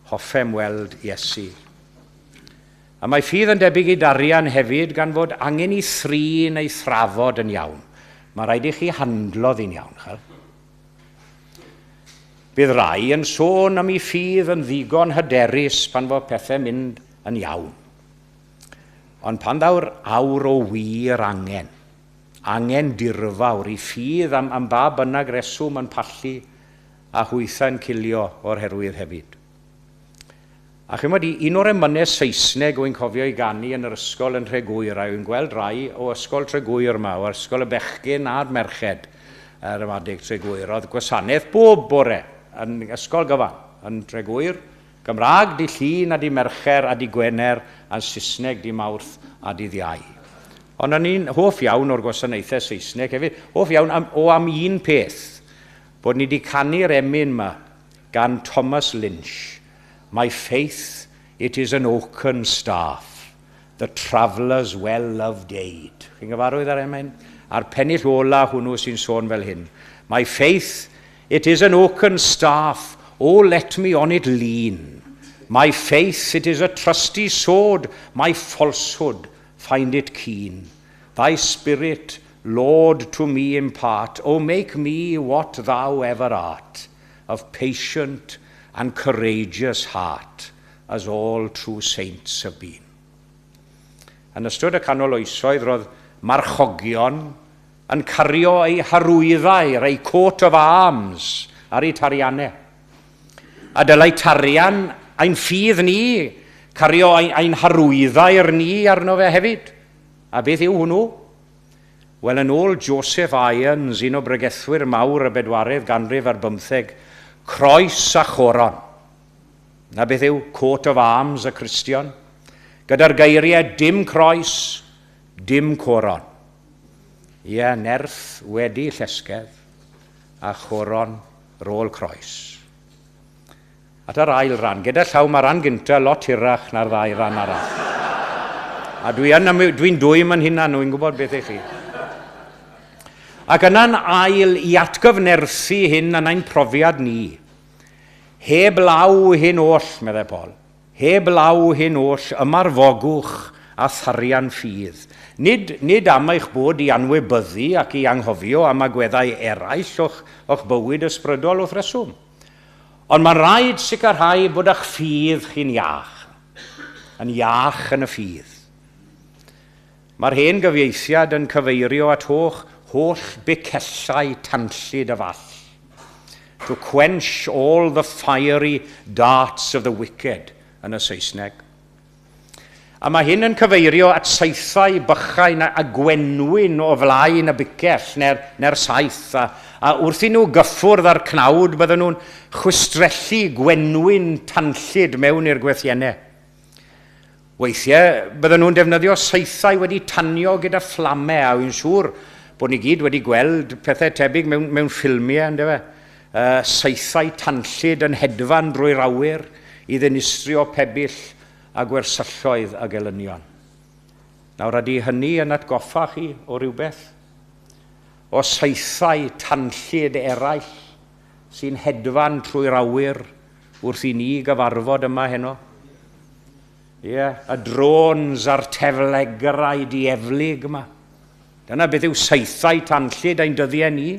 hoffem weld Iesu. A mae ffydd yn debyg i darian hefyd gan fod angen i thrin ei thrafod yn iawn. Mae rhaid i chi handlodd i'n iawn. Chael? Bydd rai yn sôn am ei ffydd yn ddigon hyderus pan fod pethau mynd yn iawn. Ond pan ddaw'r awr o wir angen dirfawr i ffydd am ba bynnag reswm yn pallu a hwythau'n cilio o'r herwydd hefyd. A chymod, un o'r emynau Saesneg wy'n cofio i ganu yn yr ysgol yn Rhegwyr, a wy'n gweld rai o ysgol Tregwyr yma, o ysgol y bechgyn a'r merched, yr ymadeg Tregwyr. Oedd gwasanaeth bob bore yn ysgol gyfan yn Tregwyr, Gymraeg di Llun a di Mercher a di Gwener, a Saesneg di Mawrth a di Ddiau. Ond yn un hoff iawn o'r gwasanaethau Saesneg hefyd, hoff iawn o am un peth, bod ni di canu'r emyn yma gan Thomas Lynch. My faith, it is an oaken staff, the traveller's well-loved aid. Chi'n gyfarwydd ar emyn? A'r pennill ola hwnnw sy'n sôn fel hyn. My faith, it is an oaken staff, oh, let me on it lean. My faith, it is a trusty sword, my falsehood, find it keen. Thy spirit, Lord, to me impart, oh, make me what thou ever art, of patient and courageous heart, as all true saints have been. Yn ystod y canol oesoedd, roedd marchogion yn cario eu harwyddau, ei coat of arms, ar eu tariannau. A dylai tarian ein ffydd ni, cario ein harwyddau ni arno fe hefyd. A beth yw hwnnw? Wel, yn ôl Joseph Irons, un o bregethwyr mawr y bedwaredd ganrif ar 15, croes a choron. Na beth yw coat of arms y Cristion? Gyda'r geiriau dim croes, dim coron. Ie, nerth wedi llesgedd a choron rôl croes. At yr ail ran, gyda llaw mae'r ran gyntaf lot hirach na'r ddau ran arall. A dwi'n dwym yn hynna, nhw'n gwybod beth eich chi. Ac yna'n ail i atgyfnerthu hyn yn ein profiad ni. Heb law hyn oll, meddai Paul. Heb law hyn oll, ymarfogwch a tharian ffydd. Nid am eich bod i anwybyddu ac i anghofio am agweddau eraill o'ch bywyd ysbrydol wrth reswm. Ond mae'n rhaid sicrhau bod eich ffydd chi'n iach. Yn iach yn y ffydd. Mae'r hen gyfieithiad yn cyfeirio at holl becellau tanllid y fall. To quench all the fiery darts of the wicked yn y Saesneg. A mae hyn yn cyfeirio at saethau bychain a gwenwyn o flaen y bicell neu'r saeth. A wrth i nhw gyffwrdd ar cnawd, bydden nhw'n chwistrellu gwenwyn tanllid mewn i'r gweithiennau. Weithiau, bydden nhw'n defnyddio saethau wedi tanio gyda fflamau, a wy'n siŵr bod ni gyd wedi gweld pethau tebyg mewn ffilmiau, ynddo fe? Saethau tanllid yn hedfan drwy'r awyr i ddinistrio pebyll a gwersylloedd a gelynion. Nawr ydy hynny yn atgoffa chi o rywbeth? O saethau tanllid eraill sy'n hedfan trwy'r awyr wrth i ni gyfarfod yma heno? Ie, y drons a'r teflegrau dieflig yma. Dyna beth yw saethau tanllid ein dyddiau ni,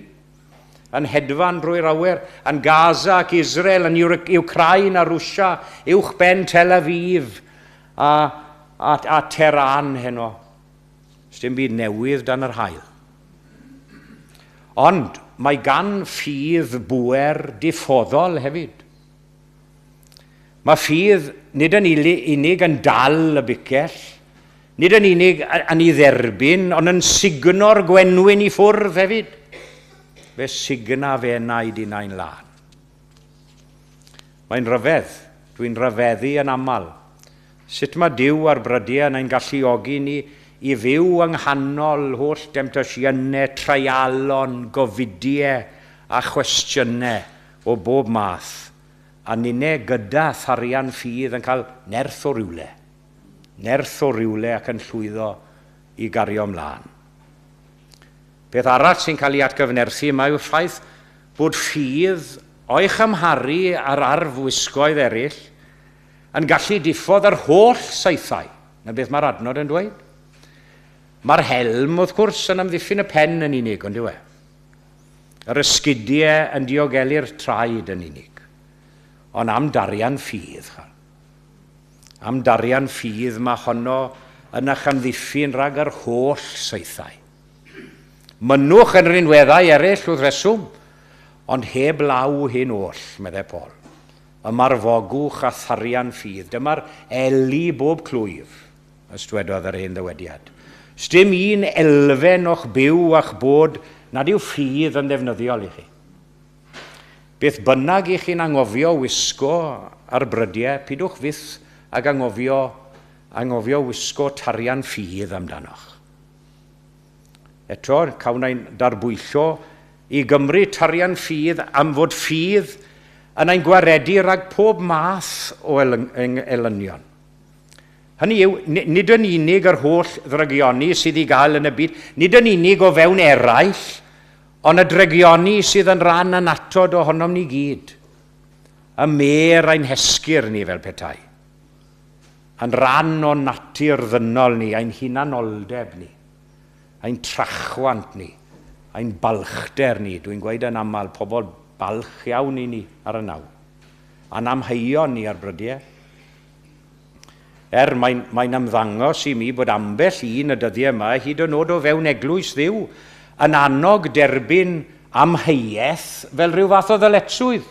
yn hedfan drwy'r awyr, yn Gaza ac Israel, yn Ukraine a Rwsia, uwch ben Tel Aviv a Teheran heno. Dim byd newydd dan yr hael. Ond mae gan ffydd bwer diffoddol hefyd. Mae ffydd nid yn unig yn dal y bicell, nid yn unig yn ei dderbyn, ond yn signo'r gwenwyn i ffwrdd hefyd. Fe signa fe naid i nain lan. Mae'n ryfedd, dwi'n ryfeddu yn aml. Sut mae Duw a'r brydiau yn ein galluogi ni i fyw yng nghanol holl demtasiynau, treialon, gofidiau a chwestiynau o bob math. A ninne gyda tharian ffydd yn cael nerth o rywle. Nerth o rywle ac yn llwyddo i gario ymlaen. Beth arall sy'n cael ei atgyfnerthu yma yw'r ffaith bod ffydd o'i chymharu ar arfwisgoedd eraill yn gallu diffodd yr holl saethau. Na beth mae'r adnod yn dweud? Mae'r helm, wrth gwrs, yn amddiffyn y pen yn unig, ond yw e? Yr ysgidiau yn diogelu'r traed yn unig. Ond am darian ffydd. Am darian ffydd mae honno yn eich amddiffyn rhag yr holl saethau. Mynwch yn rinweddau eraill wrth reswm, ond heb law hyn oll, meddai Paul. ymarfogwch a tharian ffydd. Dyma'r eli bob clwyf, ystwedodd yr hen ddywediad. Sdim un elfen o'ch byw a'ch bod nad yw ffydd yn ddefnyddiol i chi. Beth bynnag i chi'n angofio wisgo ar brydiau, pidwch fyth ag angofio wisgo tarian ffydd amdanoch. Eto, cawnau'n darbwyllo i Gymru tarian ffydd am fod ffydd yn ein gwaredu rhag pob math o elynion. Hynny yw, nid yn unig yr holl ddrygioni sydd i gael yn y byd, nid yn unig o fewn eraill, ond y drygioni sydd yn rhan anatod ohonom ni gyd. Y mer ein hesgyr ni fel petai. Yn rhan o natur ddynol ni, ein hunanoldeb ni, ein trachwant ni, ein balchder ni. Dwi'n gweud yn aml, pobl balch iawn i ni ar y naw. A'n amheuon ni ar brydiau. Mae'n ymddangos i mi bod ambell un y dyddiau yma, hyd yn oed o fewn eglwys Dduw, yn annog derbyn amheuaeth fel rhyw fath o ddyletswydd.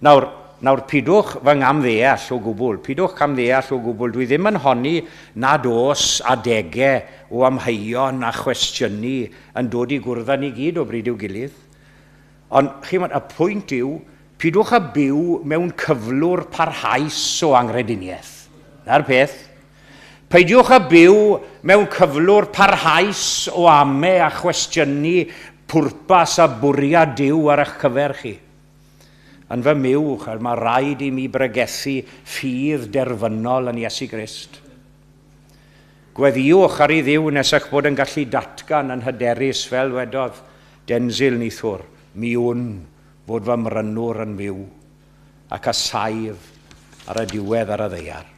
Nawr pidwch fy ngamddeall o gwbl, pidwch camddeall o gwbl, dwi ddim yn honni nad os adegau o amheuon a chwestiynu yn dod i gwrdd ni gyd o bryd i'w gilydd. Ond y pwynt yw, pidwch a byw mewn cyflwr parhaus o angrediniaeth. Na'r peth. Peidiwch a byw mewn cyflwr parhaus o ame a chwestiynu pwrpas a bwriad Duw ar eich cyfer chi. Yn fy miwch, mae rhaid i mi bregethu ffydd derfynol yn Iesu Grist. Gweddiwch ar ei Dduw nes eich bod yn gallu datgan yn hyderus fel wedodd Denzil Nithwr, mi wn fod fy mrynwr yn fyw ac a saif ar y diwedd ar y ddeiar.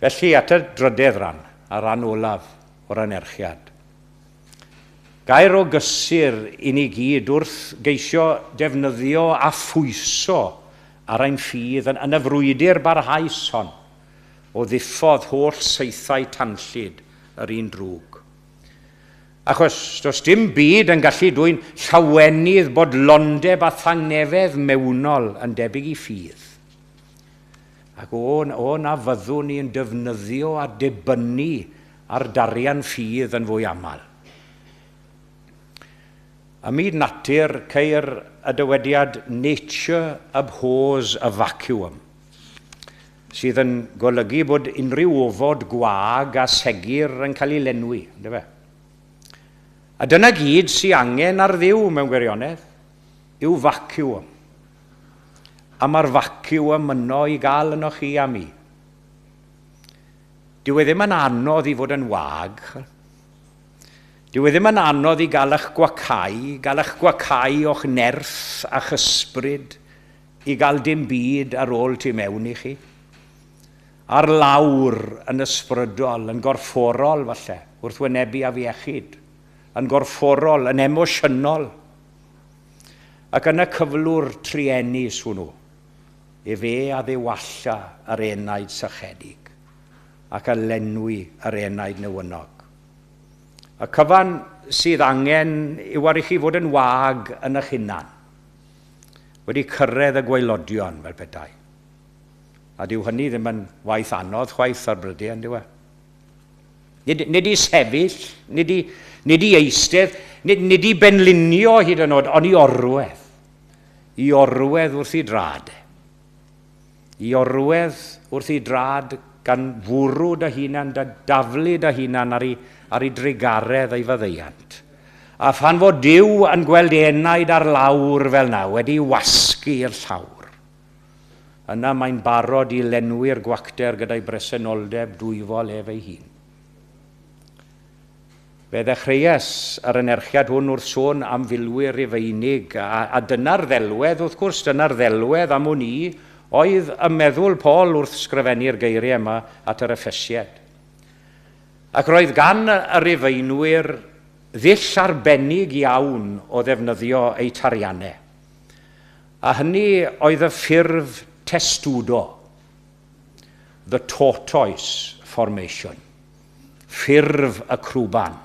Felly at y drydydd ran, a ran olaf o'r anerchiad. Gair o gysur i ni gyd wrth geisio defnyddio a phwyso ar ein ffydd yn y frwydr barhaus hon o ddiffodd holl seithau tanllid yr un drwg. Achos does dim byd yn gallu dwy'n llawenydd bodlondeb a thangnefedd mewnol yn debyg i ffydd. Ac o na fyddwn ni'n defnyddio a dibynnu ar darian ffydd yn fwy aml. Ym myd natur ceir y dywediad nature abhors a vacuum, sydd yn golygu bod unrhyw ofod gwag a segur yn cael ei lenwi. A dyna gyd sy'n angen ar Dduw mewn gwirionedd, yw vacuum. A mae'r vacuum yno i gael yno chi a mi. Dyw e ddim yn anodd i fod yn wag. Dyw e ddim yn anodd i gael eich gwacau o'ch nerth a'ch ysbryd, i gael dim byd ar ôl tu mewn i chi. Ar lawr yn ysbrydol, yn gorfforol falle, wrth wynebu a fiechyd. Yn gorfforol, yn emosiynol. Ac yn y cyflwr trienus hwnnw, fe a ddewalla yr enaid sychedig, ac a lenwi yr enaid newynog. Y cyfan sydd angen yw ar i chi fod yn wag yn eich hunan, wedi cyrraedd y gwaelodion fel petai. A dyw hynny ddim yn waith anodd chwaith ar brydiau, yn dyw e? Nid i sefyll, nid i eistedd, nid i benlinio hyd yn oed, ond i orwedd. I orwedd wrth i drad. I orwedd wrth i drad gan fwrw dy hunan, daflu dy hunan ar ei drigaredd ei faddeiant. A phan fod Duw yn gweld enaid ar lawr fel na, wedi wasgu i'r llawr. Yna mae'n barod i lenwi'r gwacter gyda'i bresenoldeb dwyfol ef ei hun. Fe ddechreuais ar anerchiad hwn wrth sôn am filwyr Rufeinig, a dyna'r ddelwedd, wrth gwrs, dyna'r ddelwedd am hwn i, oedd y meddwl Paul wrth sgrifennu'r geiriau yma at yr Effesied. Ac roedd gan y Rufeinwyr ddill arbennig iawn o ddefnyddio eu tariannau. A hynny oedd y ffurf testudo, the tortoise formation, ffurf y crwban.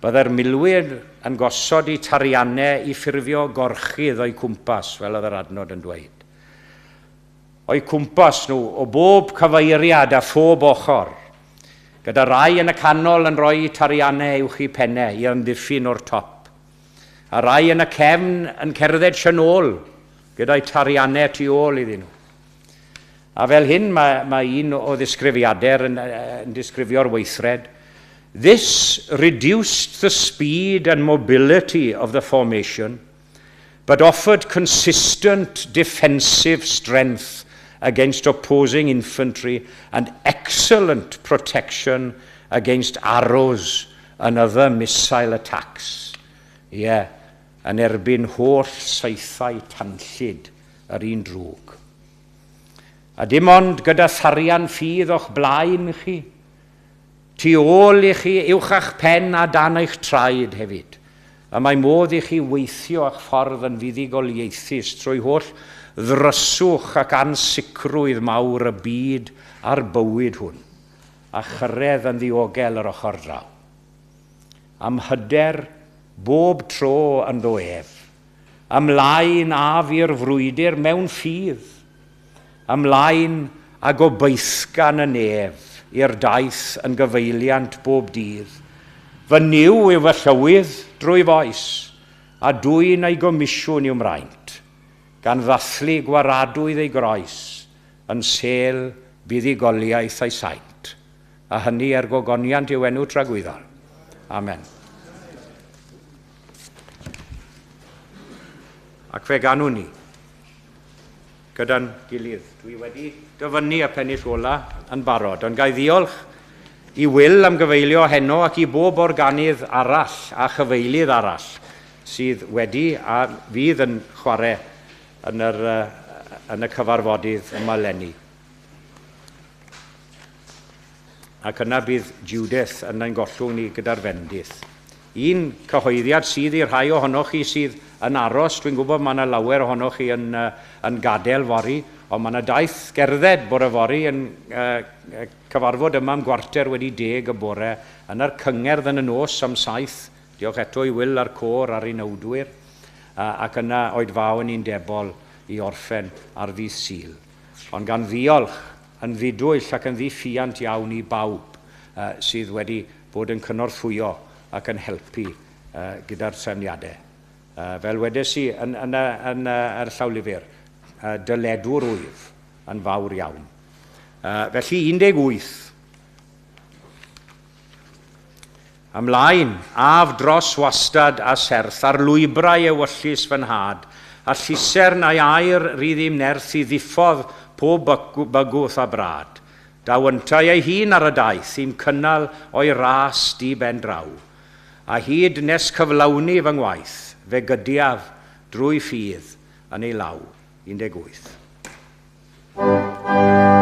Byddai'r milwyr yn gosod eu tariannau i ffurfio gorchydd o'i cwmpas, fel oedd yr adnod yn dweud. O'i cwmpas nhw o bob cyfeiriad a phob ochr, gyda rai yn y canol yn rhoi tariannau uwch i pennau i amddiffyn o'r top, a rai yn y cefn yn cerdded Canol gyda'i tariannau tu ôl iddyn nhw. A fel hyn mae un o ddisgrifiadau yn disgrifio'r weithred. This reduced the speed and mobility of the formation, but offered consistent defensive strength against opposing infantry and excellent protection against arrows and other missile attacks. Yn erbyn holl saethau tanllyd yr un drwg. A dim ond gyda tharian ffydd o'ch blaen chi, tu ôl i chi uwch a'ch pen a dan eich traed hefyd, a mae modd i chi weithio a'ch ffordd yn fuddugoliaethus trwy holl ddryswch ac ansicrwydd mawr y byd a'r bywyd hwn, a chyrraedd yn ddiogel yr ochr draw. Am hyder bob tro yn ddoef, ymlaen a fi'r frwydr mewn ffydd, ymlaen a gobeithgan y nef i'r daith yn gyfeiliant bob dydd. Fy niw yw fy llywydd drwy foes, a dwy'n ei gomisiwn i'w mraint, gan ddathlu gwaradwydd ei groes, yn sel buddugoliaeth ei saint, a hynny gogoniant i'w enw tragwyddol. Amen. Ac fe ganw ni, gyda'n gilydd. Dwi wedi dyfynnu y pennill ola yn barod, ond gai ddiolch i Will am gyfeilio heno ac i bob organydd arall a chyfeilydd arall sydd wedi a fydd yn chwarae yn y cyfarfodydd yma leni. Ac yna bydd Judith yn ein gollwng ni gyda'r fendith. Un cyhoeddiad sydd i'r rhai ohonoch chi sydd yn aros, dwi'n gwybod mae yna lawer ohonoch chi yn gadael fori, ond mae yna daith gerdded bore fori yn cyfarfod yma am gwarter wedi 10 y bore, yna'r cyngerdd yn y nos am 7, diolch eto i Will a'r côr ar ei newdwyr, ac yna oedfaw yn un debol i orffen ar ddydd Sul. Ond gan ddiolch yn ddidwyll ac yn ddiffiant iawn i bawb sydd wedi bod yn cynorthwyo ac yn helpu gyda'r trefniadau. Fel wedes i yn yr llawlyfr, dyledwr wyf yn fawr iawn. Felly 18. Ymlaen, af dros wastad a serth, ar lwybrau ewyllus fy nhad, a llusern a'i air ryddym nerth i ddiffodd pob bygwth a brad. Dawyntau ei hun ar y daith, i'n cynnal o'i ras di ben draw, a hyd nes cyflawni fy ngwaith, fe gydiaf drwy ffydd yn ei law. 18. Yeah.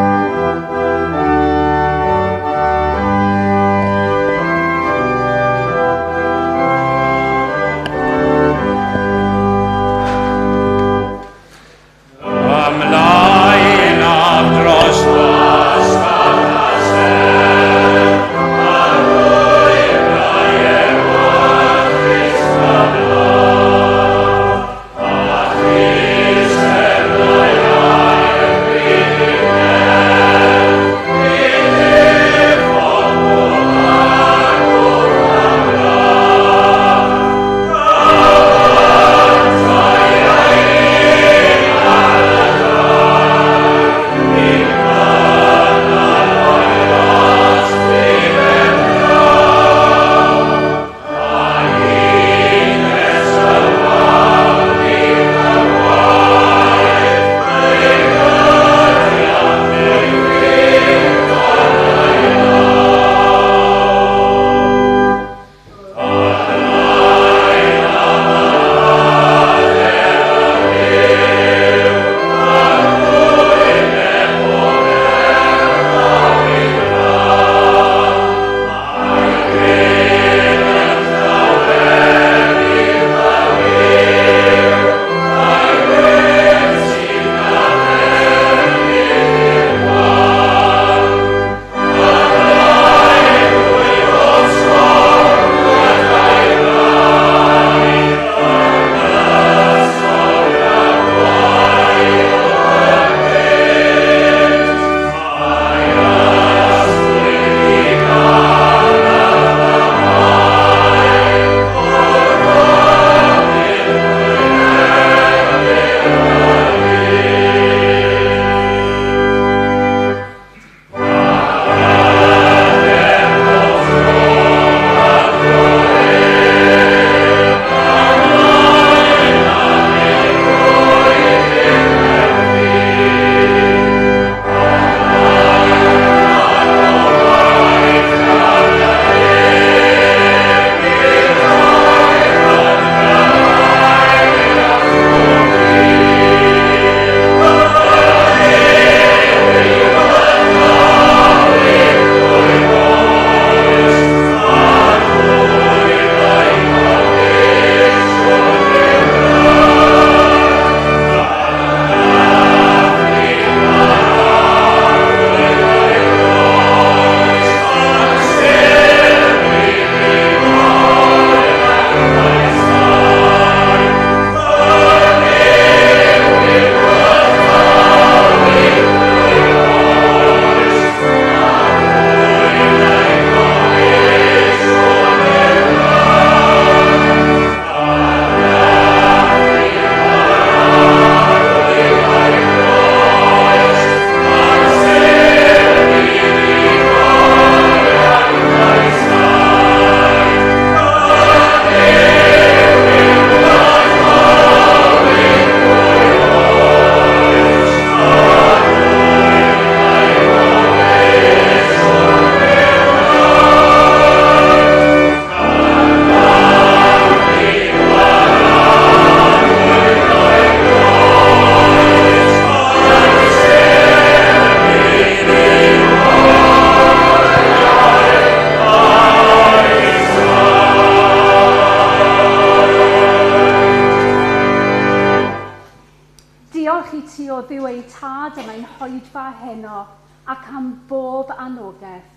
am bob anogaeth.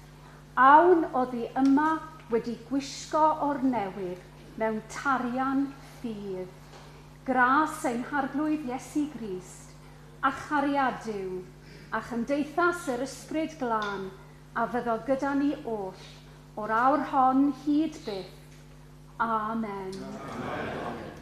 Awn oddi yma wedi gwisgo o'r newydd mewn tarian ffydd. Gras ein harglwydd Iesu Grist, a chariadw, a chymdeithas yr ysbryd glân, a fyddo gyda ni oll, o'r awr hon hyd byth. Amen. Amen.